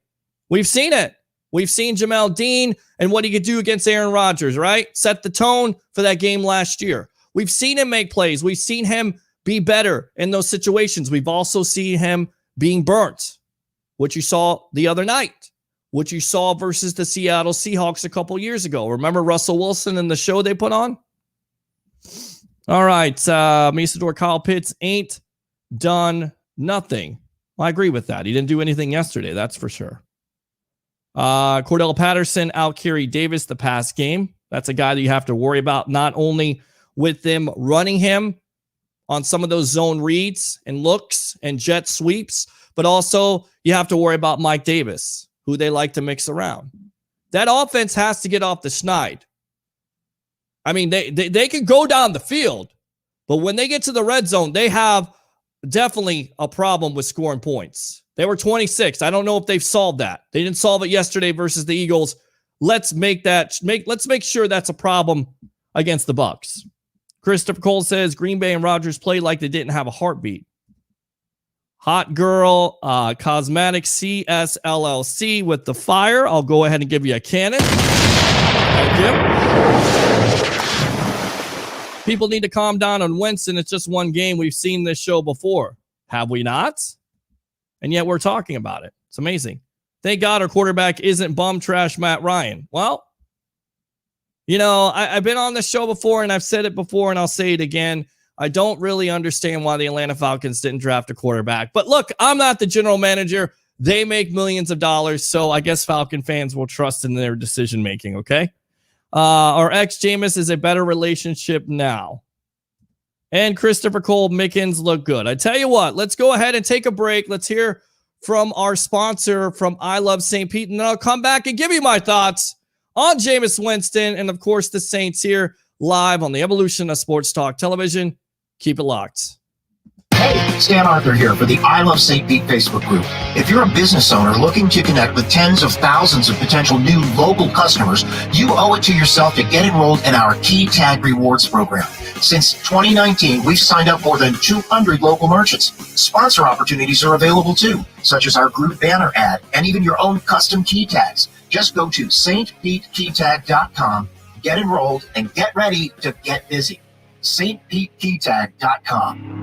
We've seen it. We've seen Jamel Dean and what he could do against Aaron Rodgers, right? Set the tone for that game last year. We've seen him make plays. We've seen him be better in those situations. We've also seen him being burnt, what you saw the other night, what you saw versus the Seattle Seahawks a couple years ago. Remember Russell Wilson and the show they put on? All right, Misador, Kyle Pitts ain't done nothing. Well, I agree with that. He didn't do anything yesterday, that's for sure. Cordell Patterson out-carried Davis the past game. That's a guy that you have to worry about, not only with them running him on some of those zone reads and looks and jet sweeps, but also you have to worry about Mike Davis, who they like to mix around. That offense has to get off the schneid. I mean, they can go down the field, but when they get to the red zone, they have definitely a problem with scoring points. They were 26. I don't know if they've solved that. They didn't solve it yesterday versus the Eagles. Let's make sure that's a problem against the Bucs. Christopher Cole says Green Bay and Rodgers played like they didn't have a heartbeat. Hot Girl, Cosmetic CS LLC with the fire. I'll go ahead and give you a cannon. Thank you. People need to calm down on Winston. It's just one game. We've seen this show before. Have we not? And yet we're talking about it. It's amazing. Thank God our quarterback isn't bum trash Matt Ryan. Well, I've been on this show before, and I've said it before, and I'll say it again. I don't really understand why the Atlanta Falcons didn't draft a quarterback. But look, I'm not the general manager. They make millions of dollars, so I guess Falcon fans will trust in their decision-making, okay? Our ex-Jameis is a better relationship now. And Christopher Cole, Mickens look good. I tell you what, let's go ahead and take a break. Let's hear from our sponsor from I Love St. Pete, and then I'll come back and give you my thoughts on Jameis Winston and, of course, the Saints here live on the Evolution of Sports Talk Television. Keep it locked. Hey, Stan Arthur here for the I Love St. Pete Facebook group. If you're a business owner looking to connect with tens of thousands of potential new local customers, you owe it to yourself to get enrolled in our Key Tag Rewards program. Since 2019, we've signed up more than 200 local merchants. Sponsor opportunities are available too, such as our group banner ad and even your own custom key tags. Just go to stpetekeytag.com, get enrolled, and get ready to get busy. stpetekeytag.com.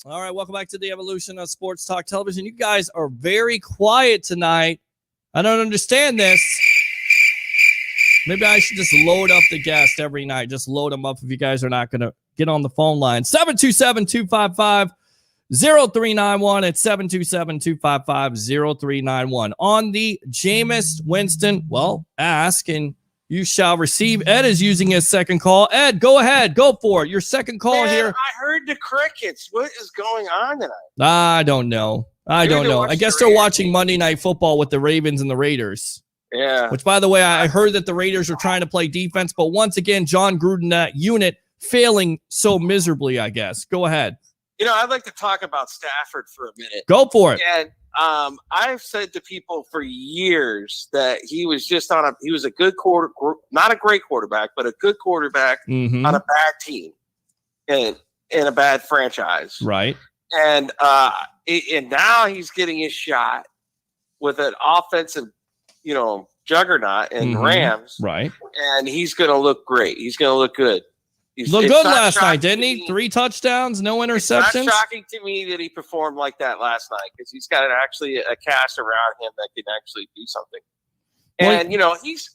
All right, welcome back to the Evolution of Sports Talk Television. You guys are very quiet tonight. I don't understand this. Maybe I should just load up the guest every night. Just load them up if you guys are not going to get on the phone line. 727-255-0391. It's 727-255-0391. On the Jameis Winston, ask and you shall receive. Ed is using his second call. Ed, go ahead. Go for it. Your second call here. I heard the crickets. What is going on tonight? I don't know. I guess they're watching Monday Night Football with the Ravens and the Raiders. Yeah. Which, by the way, I heard that the Raiders are trying to play defense, but once again, John Gruden, that unit, failing so miserably, I guess. Go ahead. I'd like to talk about Stafford for a minute. Go for it. And I've said to people for years that he was just he was a good not a great quarterback, but a good quarterback on a bad team and in a bad franchise. Right. And now he's getting his shot with an offensive, juggernaut in Rams. Right. And he's going to look great. He's going to look good. Looked good last night, didn't he? 3 touchdowns, no interceptions. It's not shocking to me that he performed like that last night because he's got actually a cast around him that can actually do something. And,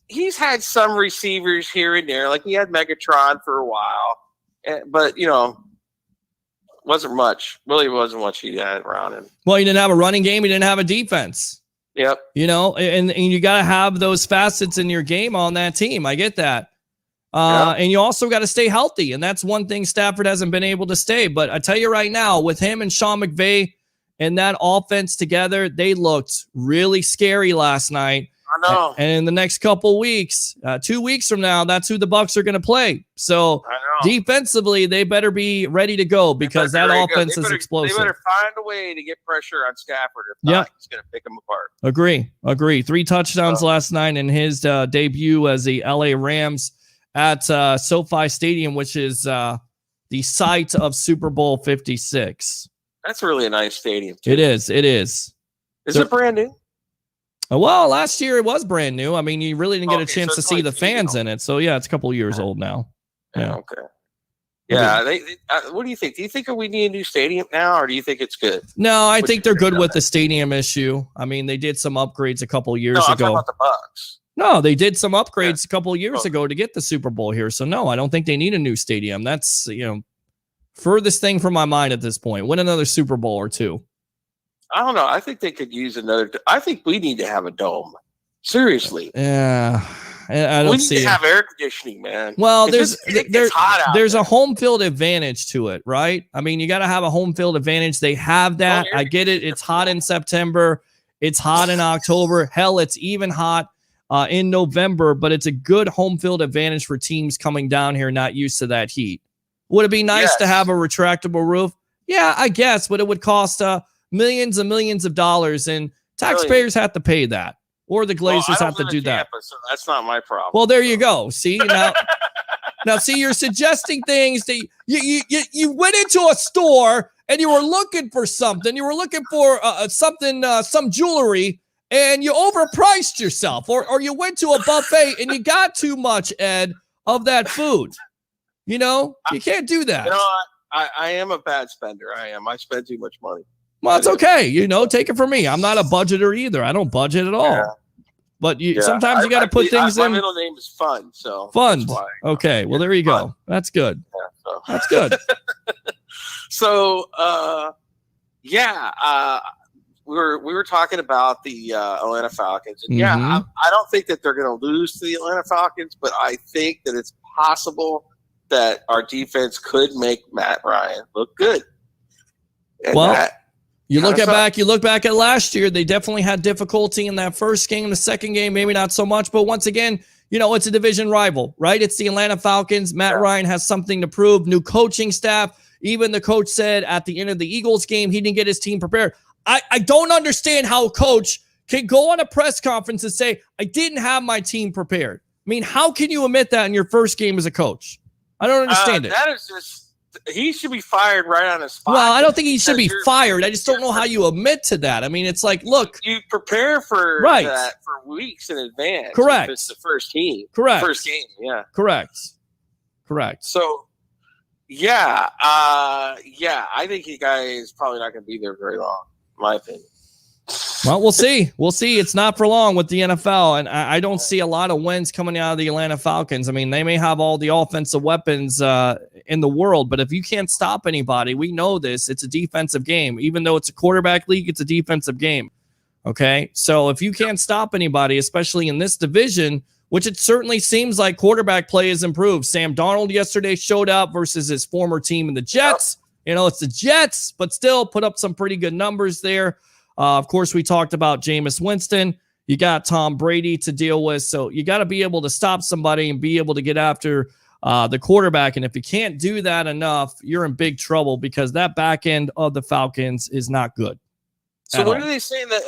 he's had some receivers here and there. Like he had Megatron for a while. But, wasn't much. Really wasn't much he had around him. Well, he didn't have a running game. He didn't have a defense. Yep. And you got to have those facets in your game on that team. I get that. And you also got to stay healthy. And that's one thing Stafford hasn't been able to stay. But I tell you right now, with him and Sean McVay and that offense together, they looked really scary last night. I know. And in the next couple weeks, 2 weeks from now, that's who the Bucs are going to play. So defensively, they better be ready to go because that offense is explosive. They better find a way to get pressure on Stafford. If not, he's going to pick them apart. Agree. 3 touchdowns last night in his debut as the LA Rams at SoFi Stadium, which is the site of Super Bowl 56. That's really a nice stadium, too. It is. Is it brand new? Well, last year it was brand new. I mean, you really didn't get a chance to see the fans in it. So, yeah, it's a couple of years old now. Yeah. Okay. Yeah. What do you think? Do you think we need a new stadium now, or do you think it's good? No, I think they're good with the stadium issue. I mean, they did some upgrades a couple of years ago. I'm talking about the Bucs. No, they did some upgrades a couple of years ago to get the Super Bowl here. So, no, I don't think they need a new stadium. That's, furthest thing from my mind at this point. Win another Super Bowl or two. I don't know. I think they could use another. I think we need to have a dome. Seriously. Yeah. I don't see we need to have air conditioning, man. Well, there's a home field advantage to it, right? I mean, you got to have a home field advantage. They have that. I get it. It's hot in September. It's hot in October. Hell, it's even hot in November, but it's a good home field advantage for teams coming down here not used to that heat. Would it be nice to have a retractable roof? Yeah, I guess, but it would cost millions and millions of dollars, and taxpayers have to pay that, or the Glazers have to do that. So that's not my problem. Well, there you go. See now, see, you're suggesting things that you went into a store and you were looking for something. You were looking for some jewelry, and you overpriced yourself, or you went to a buffet and you got too much, Ed, of that food. You can't do that. I am a bad spender. I am. I spend too much money. Well, it's okay. Take it from me. I'm not a budgeter either. I don't budget at all. Yeah. But sometimes you got to put things in. My middle name is Fun. So Fun. Okay. Well, there you go. Fun. That's good. Yeah, so. That's good. So, we were talking about the Atlanta Falcons. And I don't think that they're going to lose to the Atlanta Falcons, but I think that it's possible that our defense could make Matt Ryan look good. And you look back at last year, they definitely had difficulty in that first game. The second game, maybe not so much. But once again, it's a division rival, right? It's the Atlanta Falcons. Matt Ryan has something to prove. New coaching staff. Even the coach said at the end of the Eagles game, he didn't get his team prepared. I don't understand how a coach can go on a press conference and say, I didn't have my team prepared. I mean, how can you admit that in your first game as a coach? I don't understand it. That is just, he should be fired right on the spot. Well, I don't think he should be fired. I just don't know how you admit to that. I mean, it's like, look. You prepare for that for weeks in advance. Correct. If it's the first team. Correct. First game, yeah. Correct. So, I think he guy is probably not going to be there very long, in my opinion. Well, we'll see. It's not for long with the NFL, and I don't see a lot of wins coming out of the Atlanta Falcons. I mean, they may have all the offensive weapons in the world, but if you can't stop anybody, we know this. It's a defensive game. Even though it's a quarterback league, it's a defensive game. Okay? So if you can't stop anybody, especially in this division, which it certainly seems like quarterback play has improved. Sam Darnold yesterday showed up versus his former team in the Jets. It's the Jets, but still put up some pretty good numbers there. Of course, we talked about Jameis Winston. You got Tom Brady to deal with. So you got to be able to stop somebody and be able to get after the quarterback. And if you can't do that enough, you're in big trouble because that back end of the Falcons is not good. So what are they saying that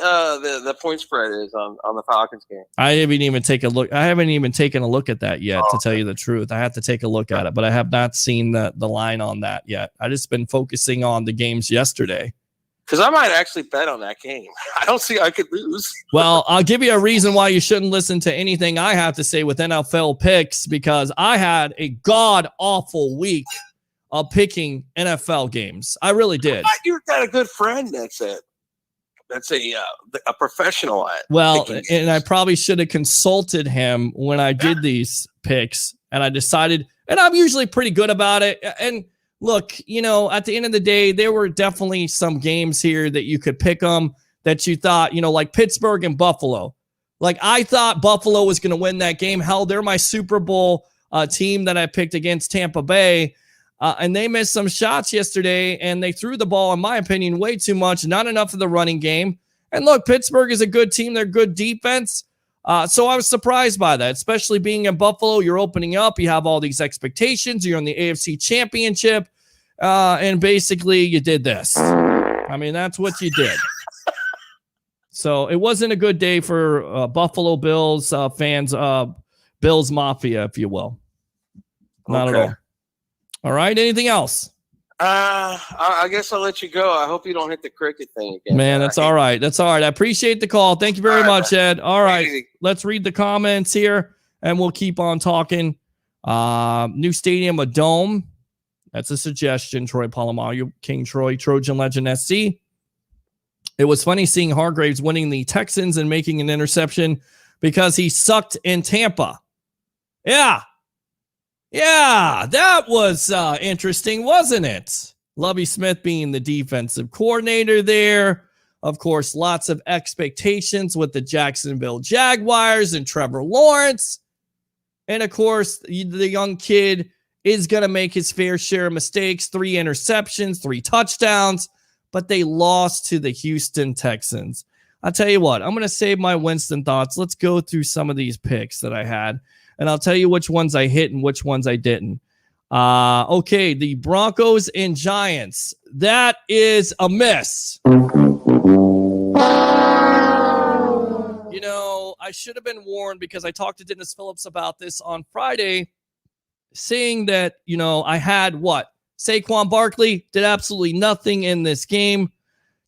the point spread is on the Falcons game? I haven't even taken a look. I haven't even taken a look at that yet, to tell you the truth. I have to take a look at it, but I have not seen the line on that yet. I just been focusing on the games yesterday. Because I might actually bet on that game. I don't see I could lose. Well, I'll give you a reason why you shouldn't listen to anything I have to say with NFL picks, because I had a god-awful week of picking NFL games. I really did. You've got a good friend that's a professional at and I probably should have consulted him when I did these picks, and I decided, and I'm usually pretty good about it, and look, at the end of the day, there were definitely some games here that you could pick them that you thought, like Pittsburgh and Buffalo. Like, I thought Buffalo was going to win that game. Hell, they're my Super Bowl team that I picked against Tampa Bay. And they missed some shots yesterday, and they threw the ball, in my opinion, way too much, not enough of the running game. And look, Pittsburgh is a good team. They're good defense. So I was surprised by that, especially being in Buffalo. You're opening up. You have all these expectations. You're in the AFC Championship. And basically you did this. I mean, that's what you did. So it wasn't a good day for Buffalo Bills fans, Bills Mafia, if you will. Not at all. All right. Anything else? I guess I'll let you go. I hope you don't hit the cricket thing again. Man, that's all right. That's all right. I appreciate the call. Thank you very much, Ed. All right. Easy. Let's read the comments here, and we'll keep on talking. New stadium, a dome. That's a suggestion. Troy Polamalu, King Troy, Trojan Legend SC. It was funny seeing Hargraves winning the Texans and making an interception because he sucked in Tampa. Yeah, that was interesting, wasn't it? Lovie Smith being the defensive coordinator there. Of course, lots of expectations with the Jacksonville Jaguars and Trevor Lawrence. And of course, the young kid is going to make his fair share of mistakes. 3 interceptions, 3 touchdowns, but they lost to the Houston Texans. I'll tell you what, I'm going to save my Winston thoughts. Let's go through some of these picks that I had, and I'll tell you which ones I hit and which ones I didn't. Okay, the Broncos and Giants. That is a miss. You know, I should have been warned because I talked to Dennis Phillips about this on Friday, saying that, you know, I had what? Saquon Barkley did absolutely nothing in this game.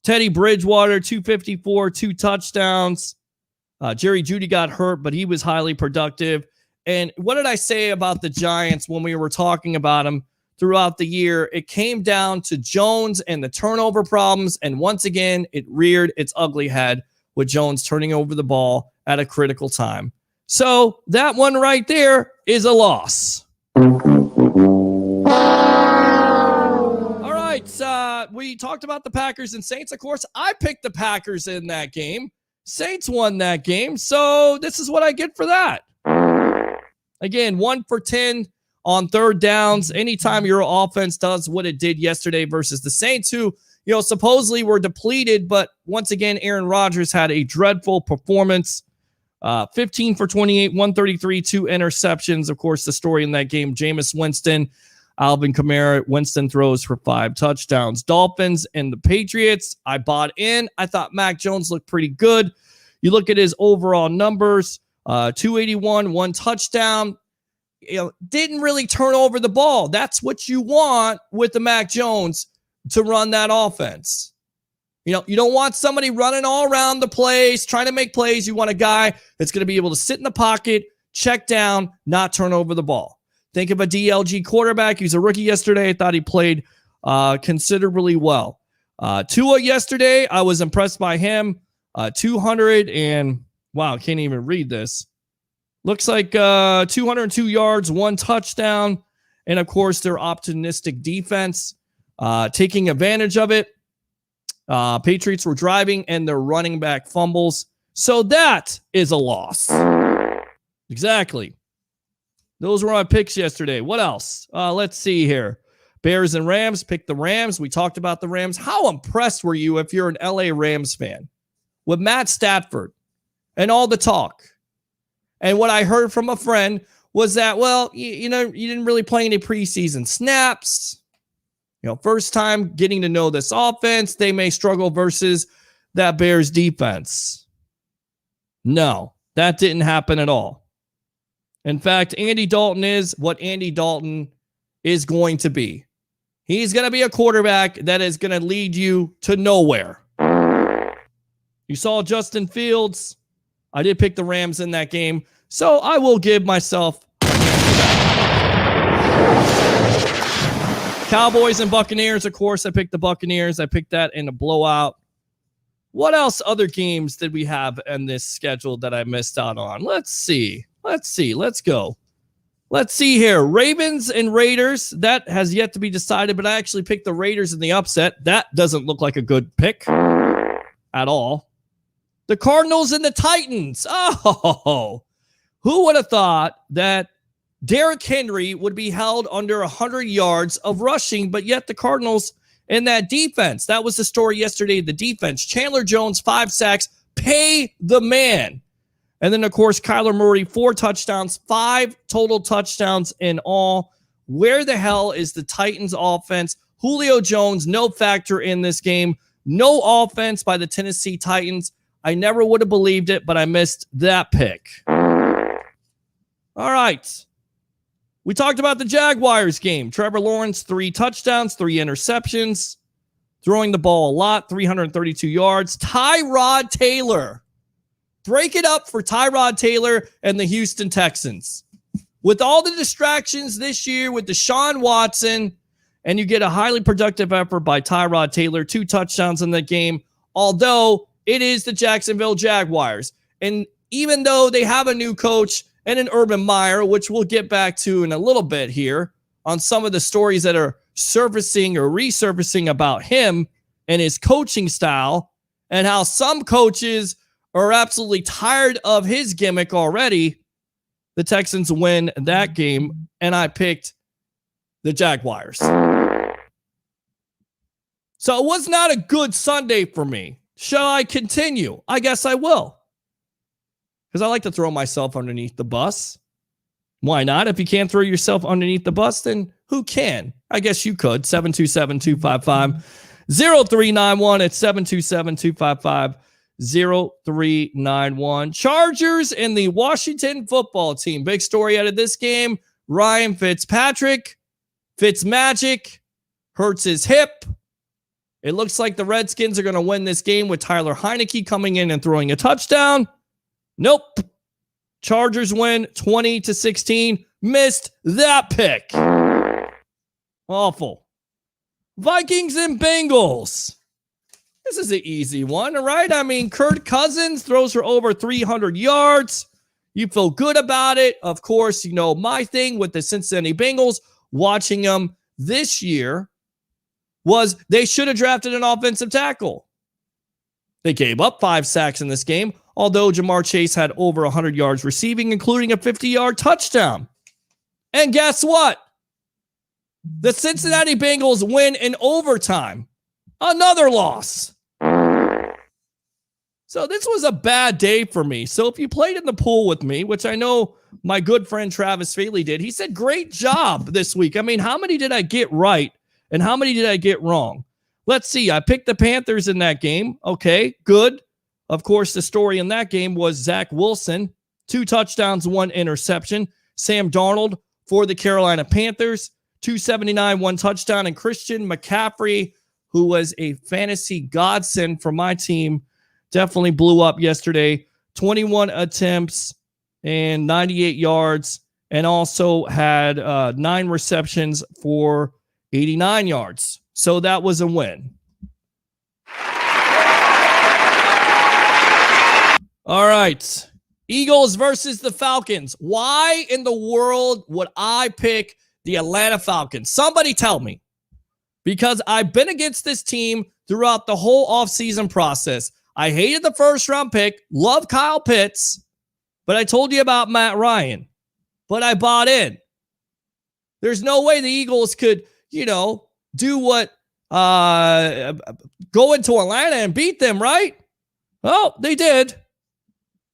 Teddy Bridgewater, 254, 2 touchdowns. Jerry Jeudy got hurt, but he was highly productive. And what did I say about the Giants when we were talking about them throughout the year? It came down to Jones and the turnover problems. And once again, it reared its ugly head with Jones turning over the ball at a critical time. So that one right there is a loss. All right. We talked about the Packers and Saints. Of course, I picked the Packers in that game. Saints won that game. So this is what I get for that. Again, 1 for 10 on third downs. Anytime your offense does what it did yesterday versus the Saints, who, you know, supposedly were depleted, but once again, Aaron Rodgers had a dreadful performance. 15 for 28, 133, 2 interceptions. Of course, the story in that game, Jameis Winston, Alvin Kamara, Winston throws for 5 touchdowns. Dolphins and the Patriots, I bought in. I thought Mac Jones looked pretty good. You look at his overall numbers, 281, 1 touchdown. You know, didn't really turn over the ball. That's what you want with the Mac Jones to run that offense. You know, you don't want somebody running all around the place, trying to make plays. You want a guy that's going to be able to sit in the pocket, check down, not turn over the ball. Think of a DLG quarterback. He's a rookie yesterday. I thought he played considerably well. Tua yesterday, I was impressed by him. 200 and, wow, I can't even read this. Looks like 202 yards, 1 touchdown. And, of course, their optimistic defense taking advantage of it. Patriots were driving and their running back fumbles. So that is a loss. Exactly. Those were our picks yesterday. What else? Let's see here. Bears and Rams. Pick the Rams. We talked about the Rams. How impressed were you if you're an LA Rams fan with Matt Stafford and all the talk? And what I heard from a friend was that, well, you didn't really play any preseason snaps. You know, first time getting to know this offense, they may struggle versus that Bears defense. No, that didn't happen at all. In fact, Andy Dalton is what Andy Dalton is going to be. He's going to be a quarterback that is going to lead you to nowhere. You saw Justin Fields. I did pick the Rams in that game, so I will give myself a hand for that. Cowboys and Buccaneers, of course, I picked the Buccaneers. I picked that in a blowout. What else other games did we have in this schedule that I missed out on? Let's see. Let's go. Let's see here. Ravens and Raiders. That has yet to be decided, but I actually picked the Raiders in the upset. That doesn't look like a good pick at all. The Cardinals and the Titans. Oh, who would have thought that Derrick Henry would be held under 100 yards of rushing, but yet the Cardinals in that defense. That was the story yesterday, the defense. Chandler Jones, 5 sacks, pay the man. And then, of course, Kyler Murray, 4 touchdowns, 5 total touchdowns in all. Where the hell is the Titans offense? Julio Jones, no factor in this game. No offense by the Tennessee Titans. I never would have believed it, but I missed that pick. All right. We talked about the Jaguars game. Trevor Lawrence, 3 touchdowns, 3 interceptions, throwing the ball a lot, 332 yards. Tyrod Taylor. Break it up for Tyrod Taylor and the Houston Texans. With all the distractions this year with Deshaun Watson, and you get a highly productive effort by Tyrod Taylor, 2 touchdowns in the game, although it is the Jacksonville Jaguars. And even though they have a new coach and an Urban Meyer, which we'll get back to in a little bit here on some of the stories that are surfacing or resurfacing about him and his coaching style and how some coaches are absolutely tired of his gimmick already, the Texans win that game, and I picked the Jaguars. So it was not a good Sunday for me. Shall I continue? I guess I will. Because I like to throw myself underneath the bus. Why not? If you can't throw yourself underneath the bus, then who can? I guess you could. 727-255-0391 at 727-255-0391. Chargers and the Washington football team. Big story out of this game. Ryan Fitzpatrick, Fitzmagic, hurts his hip. It looks like the Redskins are going to win this game with Tyler Heineke coming in and throwing a touchdown. Nope. Chargers win 20-16. Missed that pick. Awful. Vikings and Bengals. This is an easy one, right? I mean, Kirk Cousins throws for over 300 yards. You feel good about it. Of course, you know, my thing with the Cincinnati Bengals, watching them this year, was they should have drafted an offensive tackle. They gave up 5 sacks in this game, although Jamar Chase had over 100 yards receiving, including a 50-yard touchdown. And guess what? The Cincinnati Bengals win in overtime. Another loss. So this was a bad day for me. So if you played in the pool with me, which I know my good friend Travis Faley did, he said, great job this week. I mean, how many did I get right and how many did I get wrong? Let's see. I picked the Panthers in that game. Okay, good. Of course, the story in that game was Zach Wilson, 2 touchdowns, 1 interception. Sam Darnold for the Carolina Panthers, 279, 1 touchdown. And Christian McCaffrey, who was a fantasy godsend for my team, definitely blew up yesterday. 21 attempts and 98 yards, and also had 9 receptions for 89 yards. So that was a win. All right. Eagles versus the Falcons. Why in the world would I pick the Atlanta Falcons? Somebody tell me. Because I've been against this team throughout the whole offseason process. I hated the first-round pick. Love Kyle Pitts. But I told you about Matt Ryan. But I bought in. There's no way the Eagles could, do what, go into Atlanta and beat them, right? Oh, they did.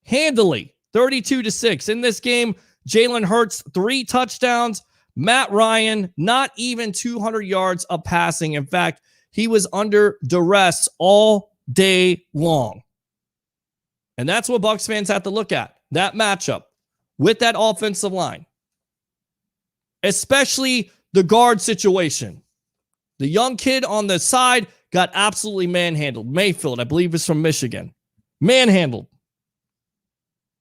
Handily, 32-6. In this game, Jalen Hurts, 3 touchdowns. Matt Ryan, not even 200 yards of passing. In fact, he was under duress all day long. And that's what Bucs fans have to look at, that matchup with that offensive line. Especially the guard situation. The young kid on the side got absolutely manhandled. Mayfield, I believe, is from Michigan. Manhandled.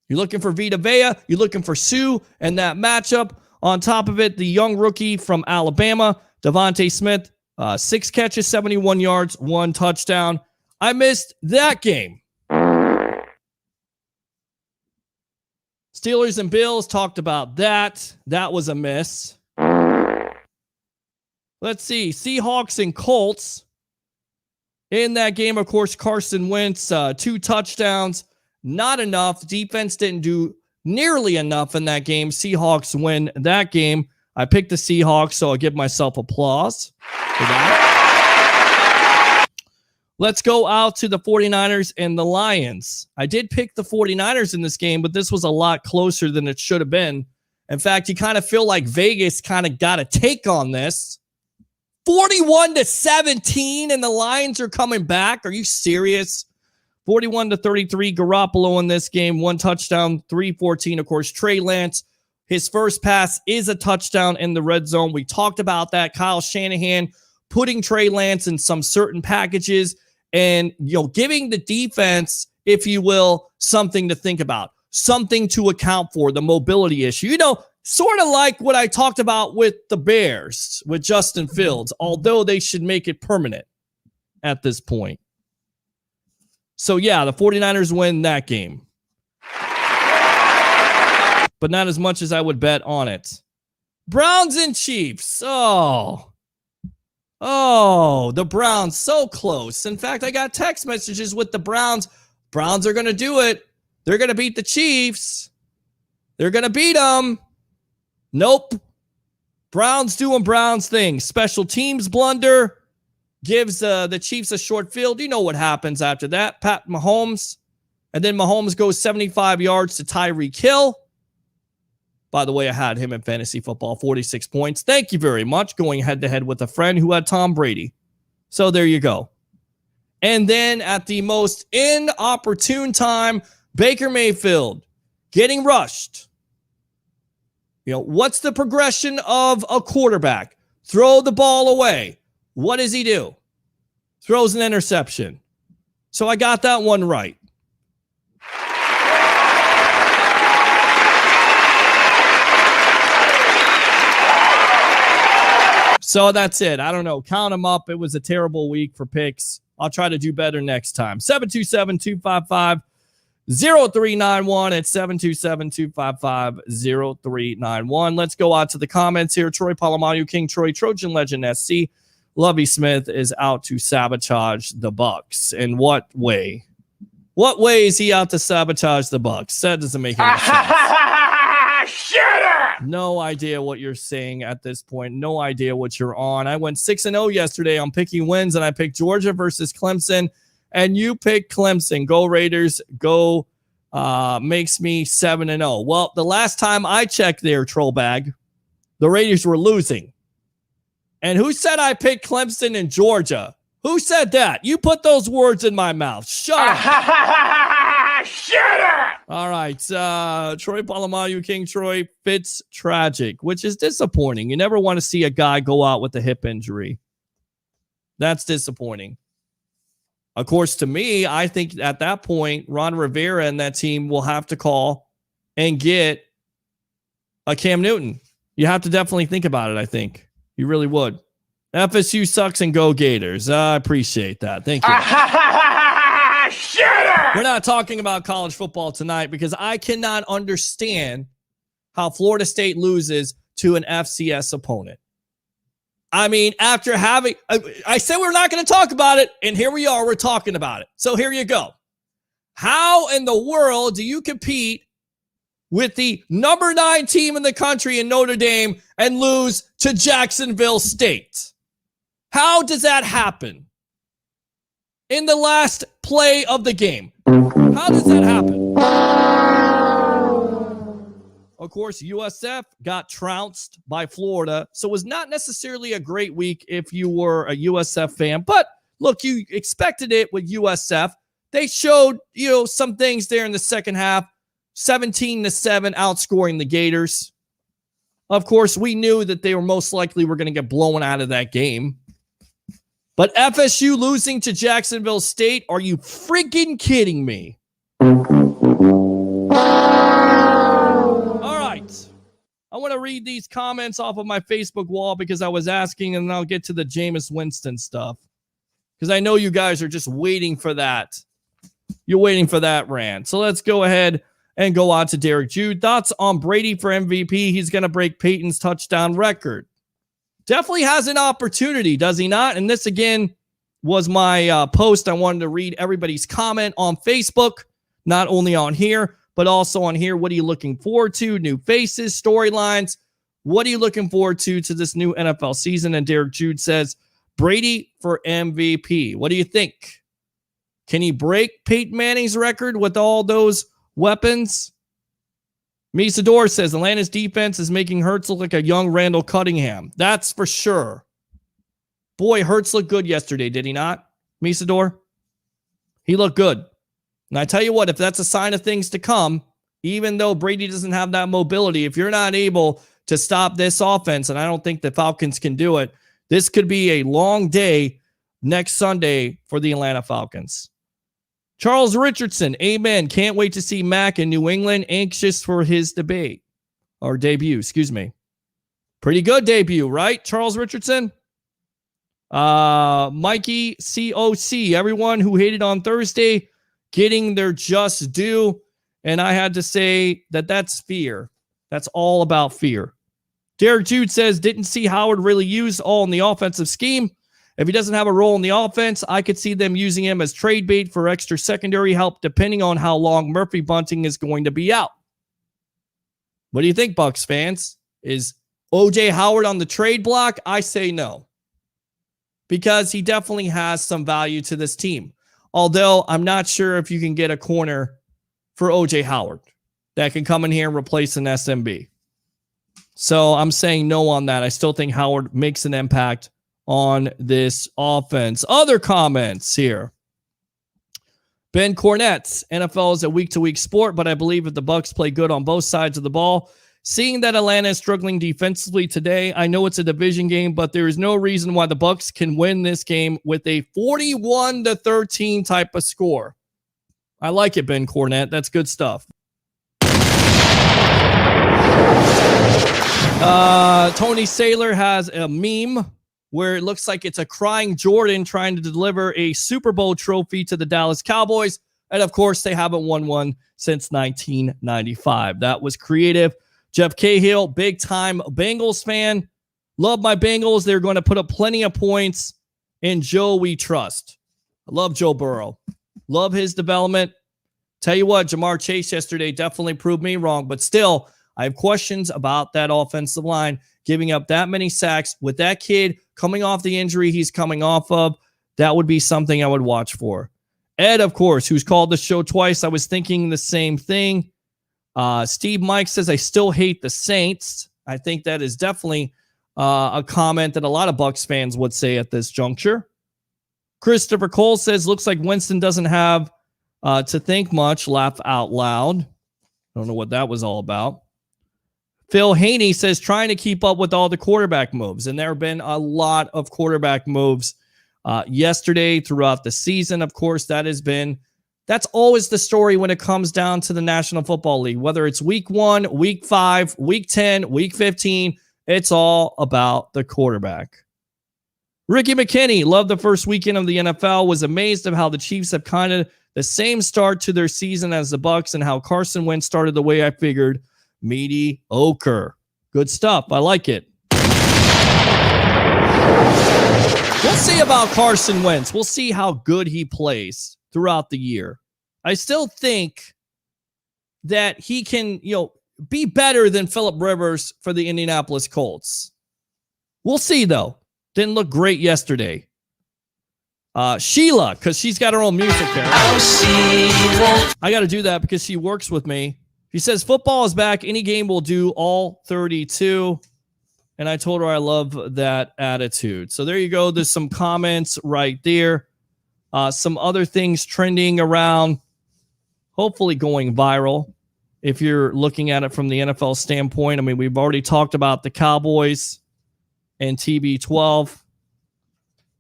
You're looking for Vita Vea. You're looking for Sue and that matchup. On top of it, the young rookie from Alabama, Devontae Smith, 6 catches, 71 yards, 1 touchdown. I missed that game. Steelers and Bills, talked about that. That was a miss. Let's see. Seahawks and Colts. In that game, of course, Carson Wentz, 2 touchdowns. Not enough. Defense didn't do nearly enough in that game. Seahawks win that game. I picked the Seahawks, so I'll give myself applause for that. Let's go out to the 49ers and the Lions. I did pick the 49ers in this game, but this was a lot closer than it should have been. In fact, you kind of feel like Vegas kind of got a take on this. 41-17, and the Lions are coming back. Are you serious? 41-33, Garoppolo in this game, 1 touchdown, 314. Of course, Trey Lance, his first pass is a touchdown in the red zone. We talked about that. Kyle Shanahan putting Trey Lance in some certain packages and, giving the defense, if you will, something to think about, something to account for, the mobility issue. Sort of like what I talked about with the Bears, with Justin Fields, although they should make it permanent at this point. So, yeah, the 49ers win that game. But not as much as I would bet on it. Browns and Chiefs. Oh, the Browns, so close. In fact, I got text messages with the Browns. Browns are going to do it. They're going to beat the Chiefs. They're going to beat them. Nope. Browns doing Browns things. Special teams blunder. Gives the Chiefs a short field. You know what happens after that. Pat Mahomes. And then Mahomes goes 75 yards to Tyreek Hill. By the way, I had him in fantasy football, 46 points. Thank you very much. Going head-to-head with a friend who had Tom Brady. So there you go. And then at the most inopportune time, Baker Mayfield getting rushed. What's the progression of a quarterback? Throw the ball away. What does he do? Throws an interception. So I got that one right. So that's it. I don't know. Count them up. It was a terrible week for picks. I'll try to do better next time. 727-255-0391 at 727-255-0391. Let's go on to the comments here. Troy Polamalu, King Troy, Trojan Legend SC. Lovey Smith is out to sabotage the Bucks. In what way? What way is he out to sabotage the Bucks? That doesn't make any sense. Shut up! No idea what you're saying at this point. No idea what you're on. I went 6-0 yesterday on picking wins, and I picked Georgia versus Clemson, and you picked Clemson. Go Raiders. Go makes me 7-0. Well, the last time I checked there, troll bag, the Raiders were losing. And who said I picked Clemson and Georgia? Who said that? You put those words in my mouth. Shut up. Shut up. All right. Troy Polamalu, King Troy, Fitz tragic, which is disappointing. You never want to see a guy go out with a hip injury. That's disappointing. Of course, to me, I think at that point, Ron Rivera and that team will have to call and get a Cam Newton. You have to definitely think about it, I think. You really would. FSU sucks and go Gators. I appreciate that. Thank you. Shut up! We're not talking about college football tonight because I cannot understand how Florida State loses to an FCS opponent. I mean, after having... I said we're not going to talk about it, and here we are. We're talking about it. So here you go. How in the world do you compete with the number 9 team in the country in Notre Dame and lose to Jacksonville State? How does that happen? In the last play of the game. How does that happen? Of course, USF got trounced by Florida, so it was not necessarily a great week if you were a USF fan. But look, you expected it with USF. They showed, some things there in the second half. 17-7 outscoring the Gators. Of course, we knew that they were most likely going to get blown out of that game. But FSU losing to Jacksonville State, are you freaking kidding me? All right. I want to read these comments off of my Facebook wall because I was asking, and I'll get to the Jameis Winston stuff. Because I know you guys are just waiting for that. You're waiting for that rant. So let's go ahead and go on to Derek Jude. Thoughts on Brady for MVP? He's going to break Peyton's touchdown record. Definitely has an opportunity, does he not? And this, again, was my post. I wanted to read everybody's comment on Facebook, not only on here. but also on here, what are you looking forward to? New faces, storylines. What are you looking forward to this new NFL season? And Derek Jude says, Brady for MVP. What do you think? Can he break Peyton Manning's record with all those weapons? Misador says Atlanta's defense is making Hurts look like a young Randall Cunningham. That's for sure. Boy, Hurts looked good yesterday, did he not, Misador? He looked good. And I tell you what, if that's a sign of things to come, even though Brady doesn't have that mobility, if you're not able to stop this offense, and I don't think the Falcons can do it, this could be a long day next Sunday for the Atlanta Falcons. Charles Richardson, amen. Can't wait to see Mac in New England. Anxious for his debut. Pretty good debut, right, Charles Richardson? Mikey COC, everyone who hated on Thursday, getting their just due. And I had to say that's fear. That's all about fear. Derek Jude says, didn't see Howard really used all in the offensive scheme. If he doesn't have a role in the offense, I could see them using him as trade bait for extra secondary help, depending on how long Murphy Bunting is going to be out. What do you think, Bucs fans? Is OJ Howard on the trade block? I say no, because he definitely has some value to this team. Although I'm not sure if you can get a corner for OJ Howard that can come in here and replace an SMB. So I'm saying no on that. I still think Howard makes an impact on this offense. Other comments here. Ben Cornett, NFL is a week-to-week sport, but I believe if the Bucs play good on both sides of the ball, seeing that Atlanta is struggling defensively today, I know it's a division game, but there is no reason why the Bucs can win this game with a 41-13 type of score. I like it, Ben Cornett. That's good stuff. Tony Saylor has a meme where it looks like it's a crying Jordan trying to deliver a Super Bowl trophy to the Dallas Cowboys. And of course, they haven't won one since 1995. That was creative. Jeff Cahill, big time Bengals fan. Love my Bengals. They're going to put up plenty of points. In Joe, we trust. I love Joe Burrow. Love his development. Tell you what, Jamar Chase yesterday definitely proved me wrong, but still, I have questions about that offensive line giving up that many sacks with that kid coming off the injury he's coming off of. That would be something I would watch for. Ed, of course, who's called the show twice. I was thinking the same thing. Steve Mike says, I still hate the Saints. I think that is definitely a comment that a lot of Bucs fans would say at this juncture. Christopher Cole says, looks like Winston doesn't have to think much. Laugh out loud. I don't know what that was all about. Phil Haney says, trying to keep up with all the quarterback moves. And there have been a lot of quarterback moves yesterday throughout the season. Of course, that's always the story when it comes down to the National Football League. Whether it's week 1, week 5, week 10, week 15, it's all about the quarterback. Ricky McKinney, loved the first weekend of the NFL, was amazed of how the Chiefs have kind of the same start to their season as the Bucs and how Carson Wentz started the way I figured. Mediocre. Good stuff. I like it. We'll see about Carson Wentz. We'll see how good he plays throughout the year. I still think that he can, be better than Phillip Rivers for the Indianapolis Colts. We'll see, though. Didn't look great yesterday. Sheila, because she's got her own music there. I got to do that because she works with me. She says, football is back. Any game will do, all 32. And I told her I love that attitude. So there you go. There's some comments right there. Some other things trending around, hopefully going viral. If you're looking at it from the NFL standpoint, I mean, we've already talked about the Cowboys and TB12.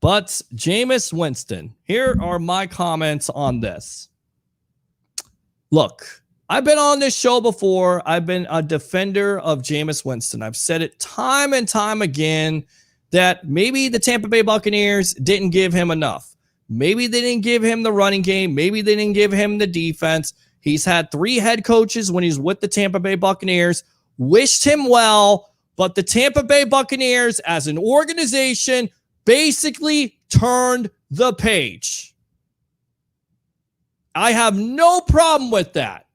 But Jameis Winston, here are my comments on this. Look, I've been on this show before. I've been a defender of Jameis Winston. I've said it time and time again that maybe the Tampa Bay Buccaneers didn't give him enough. Maybe they didn't give him the running game. Maybe they didn't give him the defense. He's had 3 head coaches when he's with the Tampa Bay Buccaneers. Wished him well, but the Tampa Bay Buccaneers as an organization basically turned the page. I have no problem with that.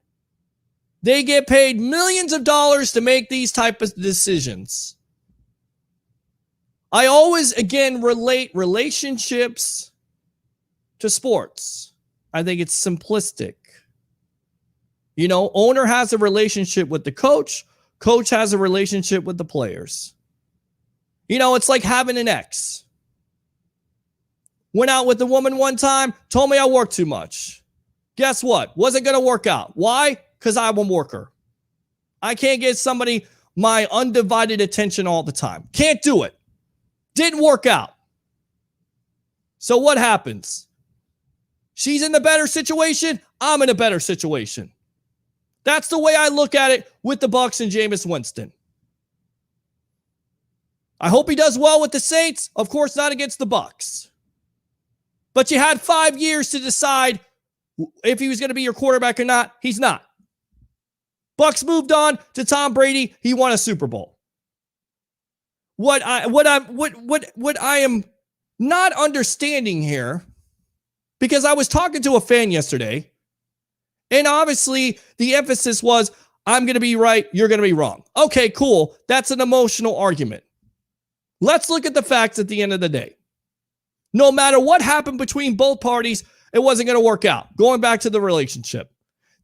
They get paid millions of dollars to make these type of decisions. I always, again, relate relationships to sports. I think it's simplistic. You know, owner has a relationship with the coach. Coach has a relationship with the players. You know, it's like having an ex. Went out with a woman one time, told me I work too much. Guess what? Wasn't going to work out. Why? Because I'm a worker. I can't get somebody my undivided attention all the time. Can't do it. Didn't work out. So what happens? She's in the better situation. I'm in a better situation. That's the way I look at it with the Bucs and Jameis Winston. I hope he does well with the Saints. Of course, not against the Bucs. But you had 5 years to decide if he was going to be your quarterback or not. He's not. Bucs moved on to Tom Brady. He won a Super Bowl. What I am not understanding here, because I was talking to a fan yesterday, and obviously the emphasis was, I'm going to be right, you're going to be wrong. Okay, cool. That's an emotional argument. Let's look at the facts at the end of the day. No matter what happened between both parties, it wasn't going to work out. Going back to the relationship.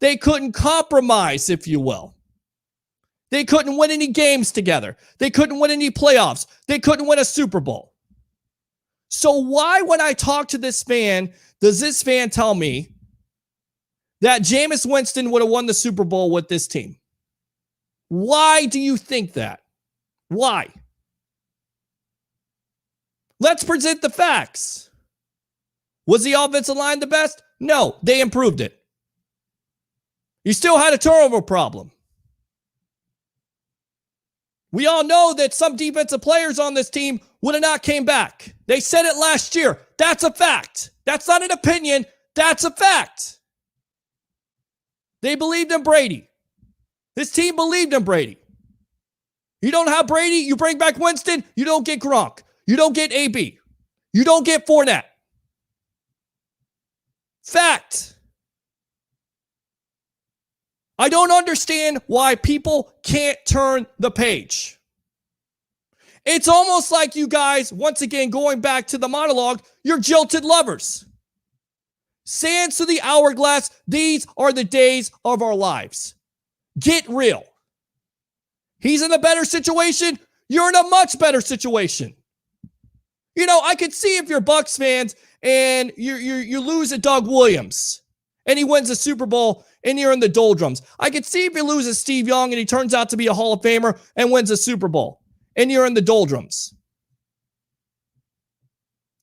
They couldn't compromise, if you will. They couldn't win any games together. They couldn't win any playoffs. They couldn't win a Super Bowl. So why, when I talk to this fan, does this fan tell me that Jameis Winston would have won the Super Bowl with this team? Why do you think that? Why? Let's present the facts. Was the offensive line the best? No, they improved it. You still had a turnover problem. We all know that some defensive players on this team would have not came back. They said it last year. That's a fact. That's not an opinion. That's a fact. They believed in Brady. This team believed in Brady. You don't have Brady, you bring back Winston, you don't get Gronk. You don't get AB. You don't get Fournette. Fact. I don't understand why people can't turn the page. It's almost like you guys, once again, going back to the monologue, you're jilted lovers. Sands to the hourglass, these are the days of our lives. Get real. He's in a better situation. You're in a much better situation. You know, I could see if you're Bucs fans and you lose at Doug Williams and he wins the Super Bowl and you're in the doldrums. I could see if you lose at Steve Young and he turns out to be a Hall of Famer and wins a Super Bowl and you're in the doldrums.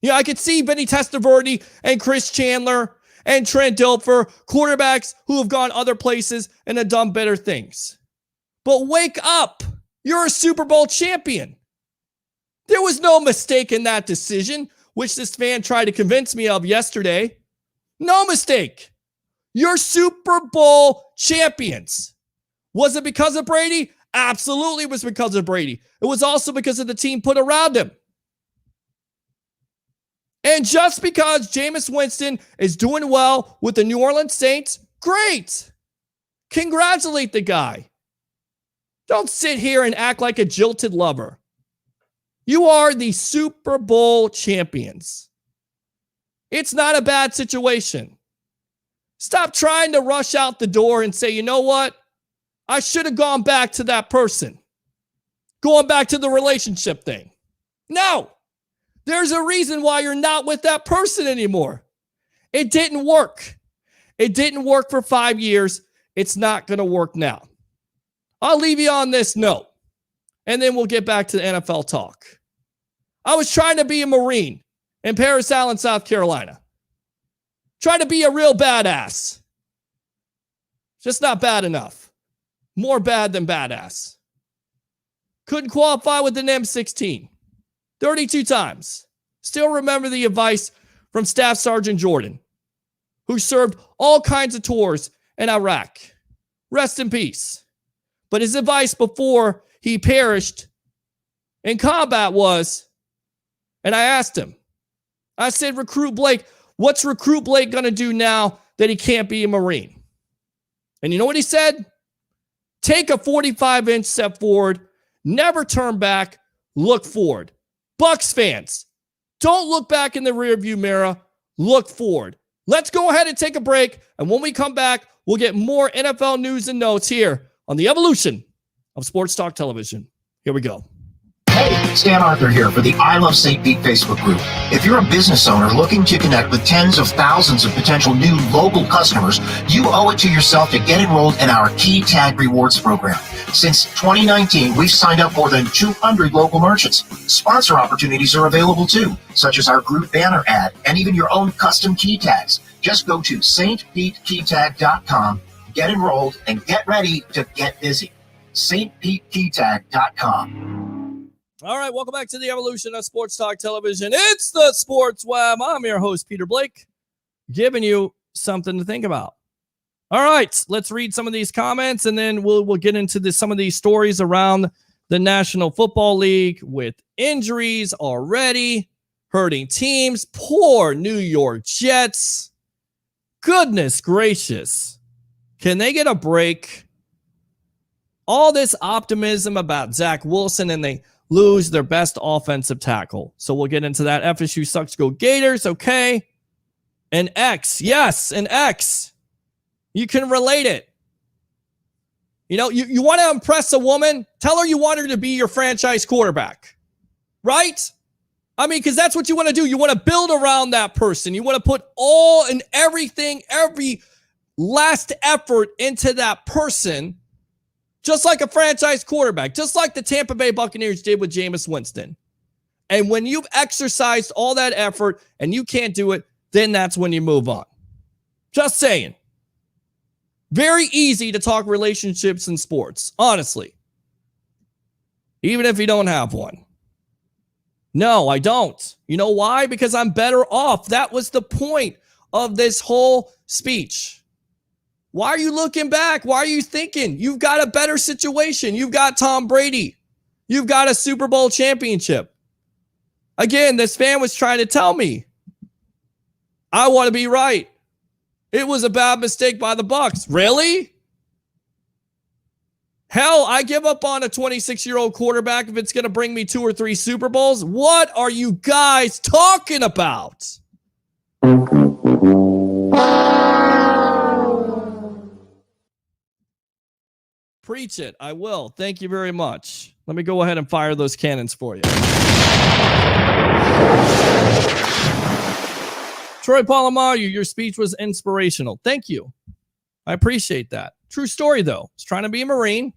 Yeah, I could see Vinny Testaverde and Chris Chandler and Trent Dilfer, quarterbacks who have gone other places and have done better things. But wake up. You're a Super Bowl champion. There was no mistake in that decision, which this fan tried to convince me of yesterday. No mistake. You're Super Bowl champions. Was it because of Brady? Absolutely it was because of Brady. It was also because of the team put around him. And just because Jameis Winston is doing well with the New Orleans Saints, great. Congratulate the guy. Don't sit here and act like a jilted lover. You are the Super Bowl champions. It's not a bad situation. Stop trying to rush out the door and say, you know what? I should have gone back to that person. Going back to the relationship thing. No. There's a reason why you're not with that person anymore. It didn't work. It didn't work for 5 years. It's not going to work now. I'll leave you on this note, and then we'll get back to the NFL talk. I was trying to be a Marine in Parris Island, South Carolina. Trying to be a real badass. Just not bad enough. More bad than badass. Couldn't qualify with an M16. 32 times. Still remember the advice from Staff Sergeant Jordan, who served all kinds of tours in Iraq. Rest in peace. But his advice before he perished in combat was, and I asked him, I said, Recruit Blake, what's Recruit Blake going to do now that he can't be a Marine? And you know what he said? Take a 45-inch step forward. Never turn back. Look forward. Bucs fans, don't look back in the rearview mirror. Look forward. Let's go ahead and take a break. And when we come back, we'll get more NFL news and notes here on the evolution of Sports Talk Television. Here we go. Hey, Stan Arthur here for the I Love St. Pete Facebook group. If you're a business owner looking to connect with tens of thousands of potential new local customers, you owe it to yourself to get enrolled in our Key Tag Rewards program. Since 2019, we've signed up more than 200 local merchants. Sponsor opportunities are available too, such as our group banner ad and even your own custom key tags. Just go to stpetekeytag.com, get enrolled, and get ready to get busy. stpetekeytag.com. All right, welcome back to the evolution of Sports Talk Television. It's the Sports Web. I'm your host, Peter Blake, giving you something to think about. All right, let's read some of these comments, and then we'll get into some of these stories around the National Football League with injuries already, hurting teams. Poor New York Jets. Goodness gracious. Can they get a break? All this optimism about Zach Wilson, and they lose their best offensive tackle. So we'll get into that. FSU sucks. Go Gators. Okay. An X. Yes, an X. You can relate it. You know, you want to impress a woman? Tell her you want her to be your franchise quarterback. Right? I mean, because that's what you want to do. You want to build around that person. You want to put all and everything, every last effort into that person. Just like a franchise quarterback, just like the Tampa Bay Buccaneers did with Jameis Winston. And when you've exercised all that effort and you can't do it, then that's when you move on. Just saying. Very easy to talk relationships in sports, honestly. Even if you don't have one. No, I don't. You know why? Because I'm better off. That was the point of this whole speech. Why are you looking back? Why are you thinking? You've got a better situation. You've got Tom Brady. You've got a Super Bowl championship. Again, this fan was trying to tell me, I want to be right. It was a bad mistake by the Bucs. Really? Hell, I give up on a 26-year-old quarterback if it's going to bring me 2 or 3 Super Bowls. What are you guys talking about? Preach it. I will. Thank you very much. Let me go ahead and fire those cannons for you. Troy Polamalu, your speech was inspirational. Thank you. I appreciate that. True story, though. I was trying to be a Marine,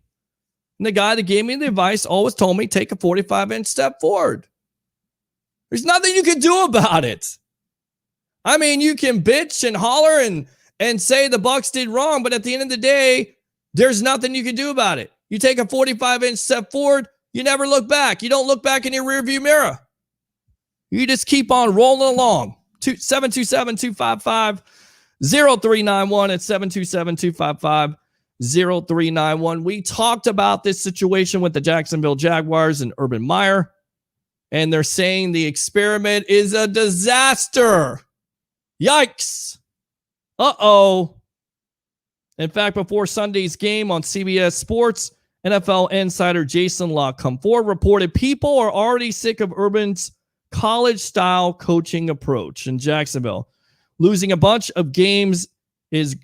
and the guy that gave me the advice always told me, take a 45-inch step forward. There's nothing you can do about it. I mean, you can bitch and holler and say the Bucs did wrong, but at the end of the day, there's nothing you can do about it. You take a 45-inch step forward, you never look back. You don't look back in your rearview mirror. You just keep on rolling along. 727-255-0391 at 727-255-0391. We talked about this situation with the Jacksonville Jaguars and Urban Meyer, and they're saying the experiment is a disaster. Yikes. Uh-oh. In fact, before Sunday's game on CBS Sports, NFL insider Jason Locke come forward, reported people are already sick of Urban's college-style coaching approach in Jacksonville. Losing a bunch of games is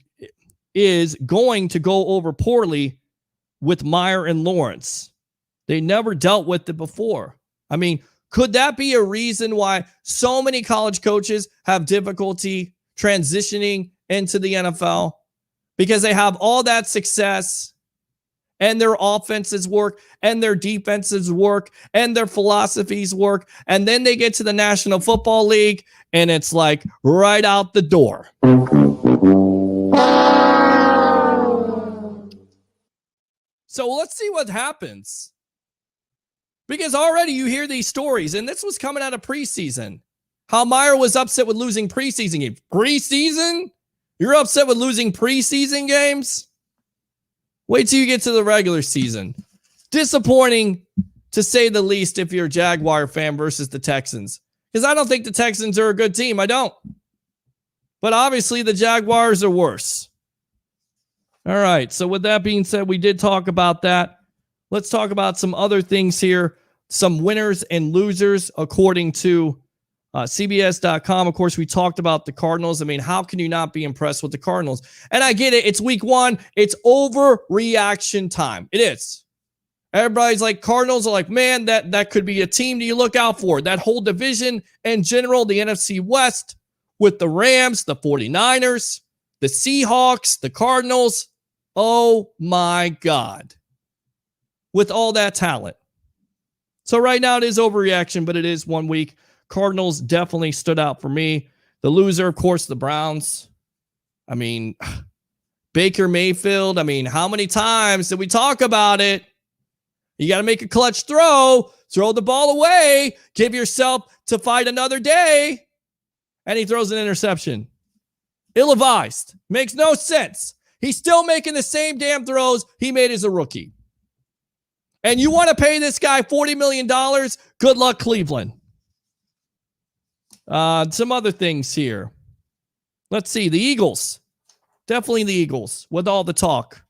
going to go over poorly with Meyer and Lawrence. They never dealt with it before. I mean, could that be a reason why so many college coaches have difficulty transitioning into the NFL? Because they have all that success and their offenses work and their defenses work and their philosophies work. And then they get to the National Football League and it's like right out the door. So let's see what happens. Because already you hear these stories, and this was coming out of preseason. How Meyer was upset with losing preseason games. Preseason? You're upset with losing preseason games? Wait till you get to the regular season. Disappointing, to say the least, if you're a Jaguar fan versus the Texans. Because I don't think the Texans are a good team. I don't. But obviously the Jaguars are worse. All right. So with that being said, we did talk about that. Let's talk about some other things here. Some winners and losers according to CBS.com. Of course, we talked about the Cardinals. I mean, how can you not be impressed with the Cardinals? And I get it. It's week 1. It's overreaction time. It is. Everybody's like, Cardinals are like, man, that could be a team that you look out for. That whole division in general, the NFC West with the Rams, the 49ers, the Seahawks, the Cardinals. Oh my God. With all that talent. So right now it is overreaction, but it is 1 week. Cardinals definitely stood out for me. The loser, of course, the Browns. I mean, Baker Mayfield. I mean, how many times did we talk about it? You got to make a clutch throw the ball away, give yourself to fight another day. And he throws an interception. Ill-advised. Makes no sense. He's still making the same damn throws he made as a rookie. And you want to pay this guy $40 million? Good luck, Cleveland. Some other things here. Let's see. The Eagles. Definitely the Eagles with all the talk.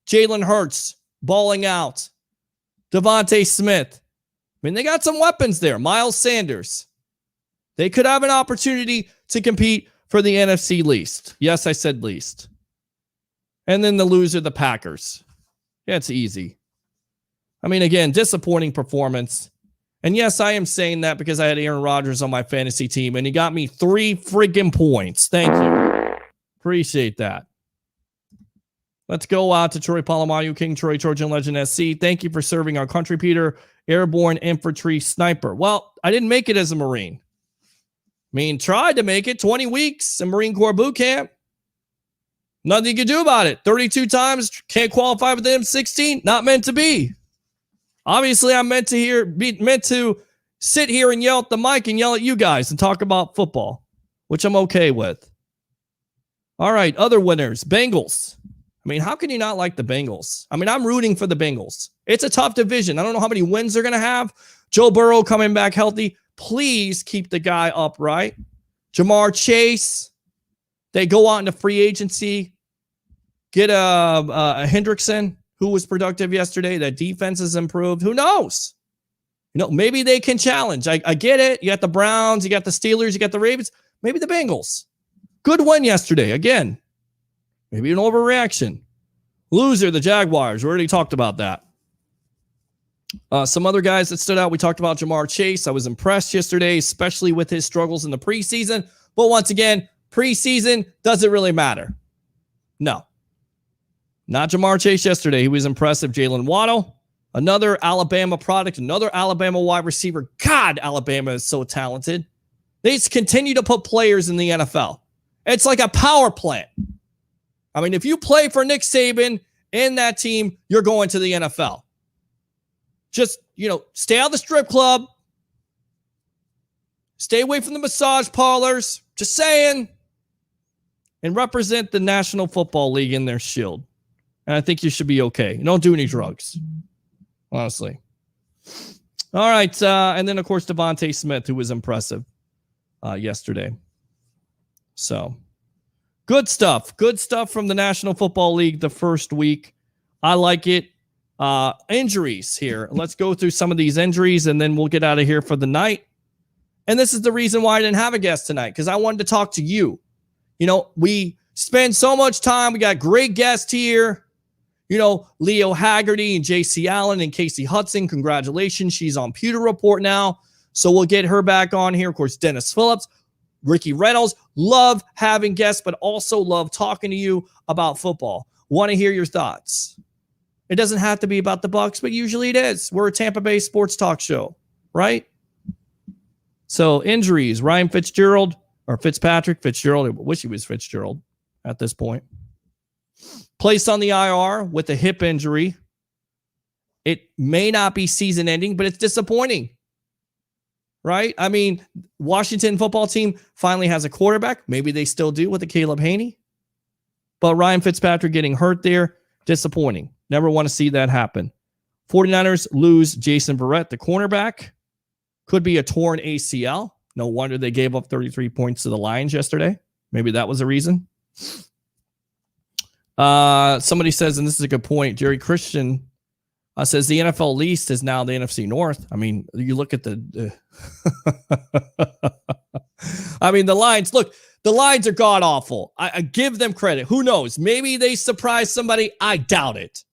Jalen Hurts balling out. Devontae Smith. I mean, they got some weapons there. Miles Sanders. They could have an opportunity to compete for the NFC least. Yes, I said least. And then the loser, the Packers. Yeah, it's easy. I mean, again, disappointing performance. And yes, I am saying that because I had Aaron Rodgers on my fantasy team, and he got me 3 friggin' points. Thank you. Appreciate that. Let's go out to Troy Polamalu, King Troy, Trojan Legend SC. Thank you for serving our country, Peter. Airborne Infantry Sniper. Well, I didn't make it as a Marine. I mean, tried to make it 20 weeks in Marine Corps boot camp. Nothing you can do about it. 32 times, can't qualify for the M16. Not meant to be. Obviously, I'm meant to sit here and yell at the mic and yell at you guys and talk about football, which I'm okay with. All right, other winners. Bengals. I mean, how can you not like the Bengals? I mean, I'm rooting for the Bengals. It's a tough division. I don't know how many wins they're going to have. Joe Burrow coming back healthy. Please keep the guy upright. Jamar Chase. They go out into free agency. Get a Hendrickson, who was productive yesterday. That defense has improved. Who knows? You know, maybe they can challenge. I get it. You got the Browns. You got the Steelers. You got the Ravens. Maybe the Bengals. Good win yesterday. Again, maybe an overreaction. Loser, the Jaguars. We already talked about that. Some other guys that stood out. We talked about Jamar Chase. I was impressed yesterday, especially with his struggles in the preseason. But once again, preseason doesn't really matter. No. Not Jamar Chase yesterday. He was impressive. Jalen Waddle, another Alabama product, another Alabama wide receiver. God, Alabama is so talented. They just continue to put players in the NFL. It's like a power plant. I mean, if you play for Nick Saban in that team, you're going to the NFL. Just, stay out of the strip club. Stay away from the massage parlors. Just saying. And represent the National Football League in their shield. And I think you should be okay. Don't do any drugs. Honestly. All right. And then, of course, Devontae Smith, who was impressive yesterday. So, good stuff. Good stuff from the National Football League the first week. I like it. Injuries here. Let's go through some of these injuries, and then we'll get out of here for the night. And this is the reason why I didn't have a guest tonight, because I wanted to talk to you. We spend so much time. We got great guests here. Leo Haggerty and JC Allen and Casey Hudson. Congratulations. She's on Pewter Report now. So we'll get her back on here. Of course, Dennis Phillips, Ricky Reynolds. Love having guests, but also love talking to you about football. Want to hear your thoughts. It doesn't have to be about the Bucs, but usually it is. We're a Tampa Bay sports talk show, right? So injuries, Ryan Fitzgerald, or Fitzpatrick. I wish he was Fitzgerald at this point. Placed on the IR with a hip injury. It may not be season ending, but it's disappointing. Right? I mean, Washington football team finally has a quarterback. Maybe they still do with the Caleb Haney. But Ryan Fitzpatrick getting hurt there, disappointing. Never want to see that happen. 49ers lose Jason Verrett, the cornerback. Could be a torn ACL. No wonder they gave up 33 points to the Lions yesterday. Maybe that was a reason. Somebody says, and this is a good point, Jerry Christian says the NFL least is now the NFC North. I mean, you look at the I mean, the Lions, look, the Lions are god-awful. I give them credit. Who knows? Maybe they surprise somebody. I doubt it.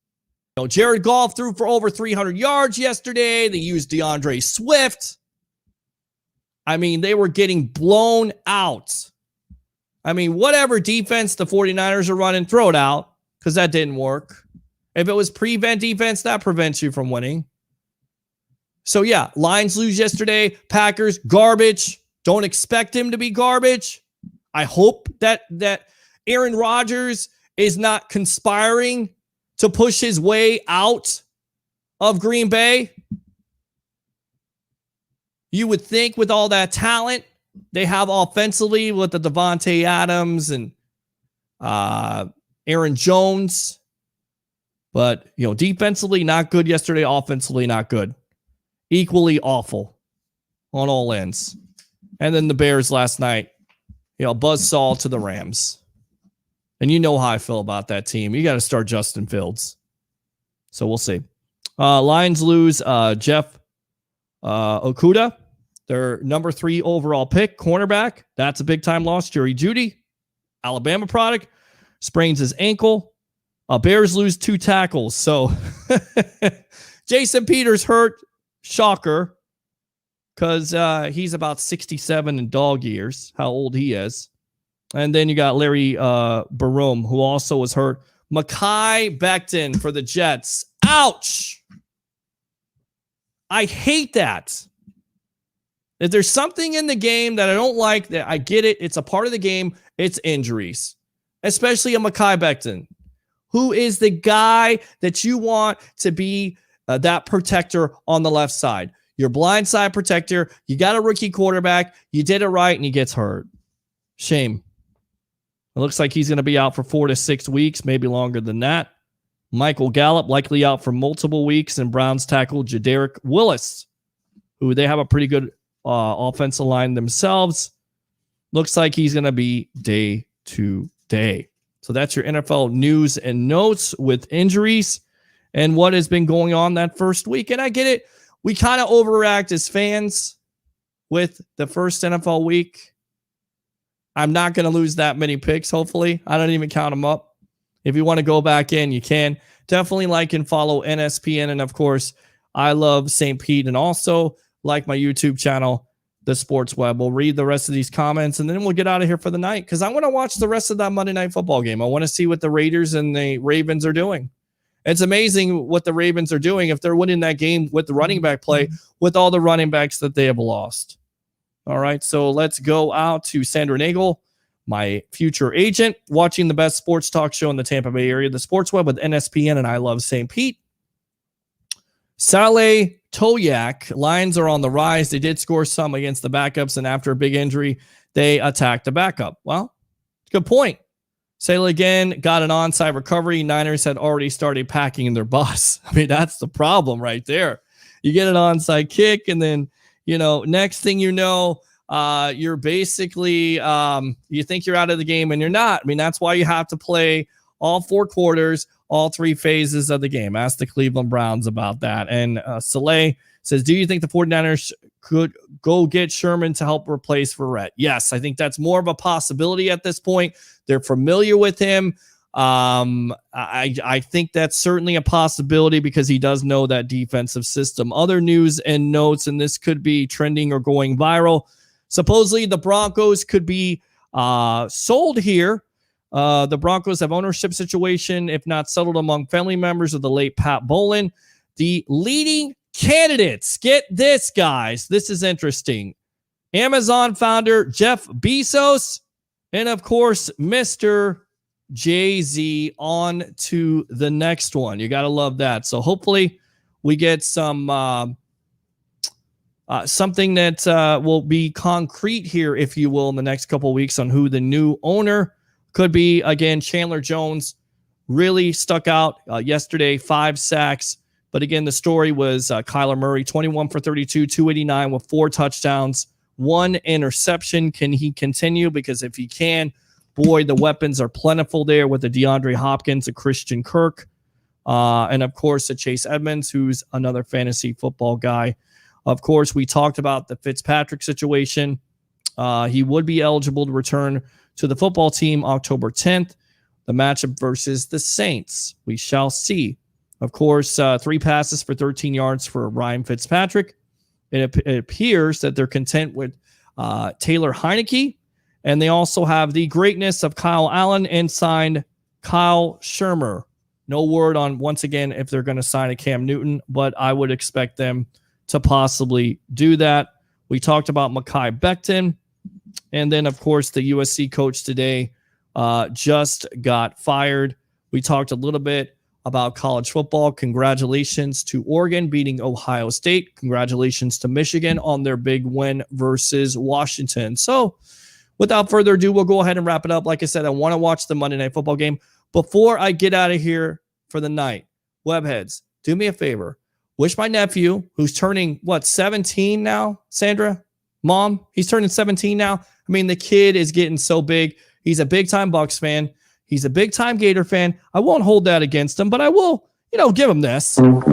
You know, Jared Goff threw for over 300 yards yesterday. They used DeAndre Swift. I mean, they were getting blown out. I mean, whatever defense the 49ers are running, throw it out, because that didn't work. If it was prevent defense, that prevents you from winning. So, yeah, Lions lose yesterday. Packers, garbage. Don't expect him to be garbage. I hope that Aaron Rodgers is not conspiring to push his way out of Green Bay. You would think with all that talent they have offensively with the Devontae Adams and Aaron Jones. But, you know, defensively, not good yesterday. Offensively, not good. Equally awful on all ends. And then the Bears last night, you know, buzzsaw to the Rams. And you know how I feel about that team. You got to start Justin Fields. So we'll see. Lions lose Jeff Okudah, their number 3 overall pick, cornerback. That's a big-time loss. Jerry Jeudy, Alabama product, sprains his ankle. Bears lose 2 tackles. So Jason Peters hurt. Shocker. Because he's about 67 in dog years, how old he is. And then you got Larry Barum, who also was hurt. Mekhi Becton for the Jets. Ouch! I hate that. If there's something in the game that I don't like, that I get it. It's a part of the game. It's injuries. Especially a Mekhi Becton, who is the guy that you want to be that protector on the left side. Your blindside protector. You got a rookie quarterback. You did it right, and he gets hurt. Shame. It looks like he's going to be out for 4 to 6 weeks, maybe longer than that. Michael Gallup likely out for multiple weeks, and Browns tackle Jedarick Willis, who they have a pretty good offensive line themselves. Looks like he's going to be day to day. So that's your NFL news and notes with injuries and what has been going on that first week. And I get it. We kind of overreact as fans with the first NFL week. I'm not going to lose that many picks, hopefully. I don't even count them up. If you want to go back in, you can. Definitely like and follow NSPN. And, of course, I love St. Pete. And also like my YouTube channel, The Sports Web. We'll read the rest of these comments, and then we'll get out of here for the night because I want to watch the rest of that Monday Night Football game. I want to see what the Raiders and the Ravens are doing. It's amazing what the Ravens are doing if they're winning that game with the running back play with all the running backs that they have lost. All right, so let's go out to Sandra Nagel, my future agent, watching the best sports talk show in the Tampa Bay area, The Sports Web with NSPN and I Love St. Pete. Saleh Toyak, Lions are on the rise. They did score some against the backups, and after a big injury, they attacked the backup. Well, good point. Saleh again got an onside recovery. Niners had already started packing their bus. I mean, that's the problem right there. You get an onside kick, and then, you know, next thing you know, you're basically, you think you're out of the game, and you're not. I mean, that's why you have to play all 4 quarters, all 3 phases of the game. Ask the Cleveland Browns about that. And Saleh says, do you think the 49ers could go get Sherman to help replace Verrett? Yes, I think that's more of a possibility at this point. They're familiar with him. I think that's certainly a possibility because he does know that defensive system. Other news and notes, and this could be trending or going viral. Supposedly the Broncos could be sold here. The Broncos have ownership situation, if not settled among family members of the late Pat Bowlen. The leading candidates, get this, guys, this is interesting. Amazon founder Jeff Bezos, and of course, Mr. Jay-Z on to the next one. You got to love that. So hopefully we get some something that will be concrete here, if you will, in the next couple of weeks on who the new owner could be. Again, Chandler Jones really stuck out yesterday, 5 sacks. But again, the story was Kyler Murray, 21 for 32, 289 with 4 touchdowns, 1 interception. Can he continue? Because if he can, boy, the weapons are plentiful there with the DeAndre Hopkins, a Christian Kirk, and of course, a Chase Edmonds, who's another fantasy football guy. Of course, we talked about the Fitzpatrick situation. He would be eligible to return to the football team October 10th. The matchup versus the Saints. We shall see. Of course, 3 passes for 13 yards for Ryan Fitzpatrick. It appears that they're content with Taylor Heineke, and they also have the greatness of Kyle Allen and signed Kyle Shermer. No word on, once again, if they're going to sign a Cam Newton, but I would expect them to possibly do that. We talked about Mekhi Becton, and then, of course, the USC coach today just got fired. We talked a little bit about college football. Congratulations to Oregon beating Ohio State. Congratulations to Michigan on their big win versus Washington. So without further ado, we'll go ahead and wrap it up. Like I said, I want to watch the Monday Night Football game. Before I get out of here for the night, Webheads, do me a favor. Wish my nephew, who's turning, 17 now, Sandra? Mom, he's turning 17 now. I mean, the kid is getting so big. He's a big-time Bucs fan. He's a big-time Gator fan. I won't hold that against him, but I will, give him this. Of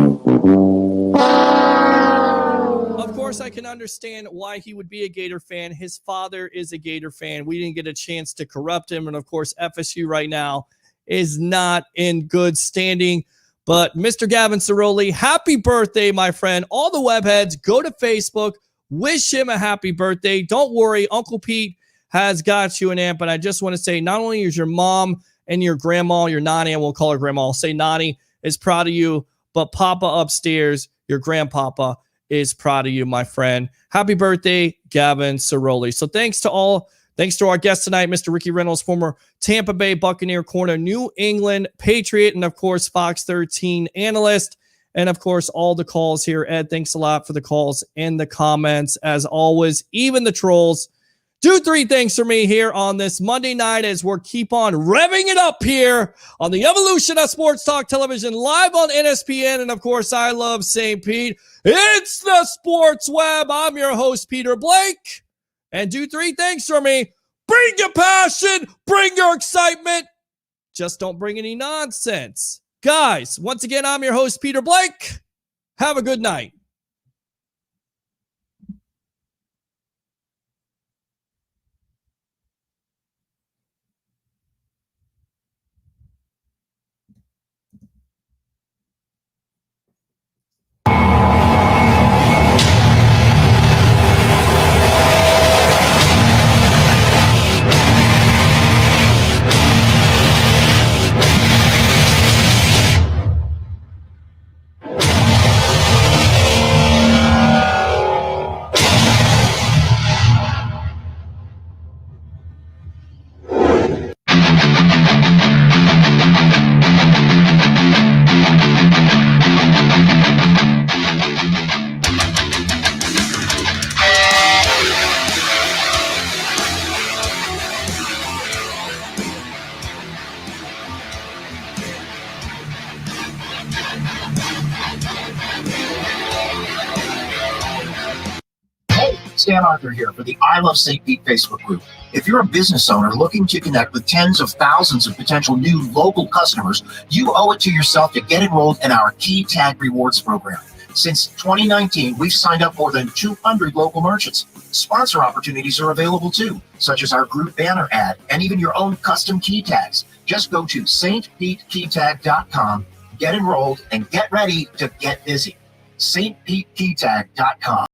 course, I can understand why he would be a Gator fan. His father is a Gator fan. We didn't get a chance to corrupt him. And, of course, FSU right now is not in good standing. But Mr. Gavin Ciroli, happy birthday, my friend. All the Webheads, go to Facebook. Wish him a happy birthday. Don't worry, Uncle Pete has got you an amp. And I just want to say, not only is your mom and your grandma, your nanny, and we'll call her grandma, I'll say nanny, is proud of you, but Papa upstairs, your grandpapa, is proud of you, my friend. Happy birthday, Gavin Ciroli. So thanks to our guest tonight, Mr. Ricky Reynolds, former Tampa Bay Buccaneer corner, New England Patriot, and of course, Fox 13 analyst. And of course, all the calls here. Ed, thanks a lot for the calls and the comments. As always, even the trolls. Do 3 things for me here on this Monday night as we're keep on revving it up here on the evolution of Sports Talk Television live on NSPN. And of course, I love St. Pete. It's the Sports Web. I'm your host, Peter Blake. And do 3 things for me. Bring your passion. Bring your excitement. Just don't bring any nonsense. Guys, once again, I'm your host, Peter Blake. Have a good night. Dan Arthur here for the I Love St. Pete Facebook group. If you're a business owner looking to connect with tens of thousands of potential new local customers, you owe it to yourself to get enrolled in our Key Tag Rewards program. Since 2019, we've signed up more than 200 local merchants. Sponsor opportunities are available too, such as our group banner ad and even your own custom key tags. Just go to stpetekeytag.com, get enrolled, and get ready to get busy. stpetekeytag.com.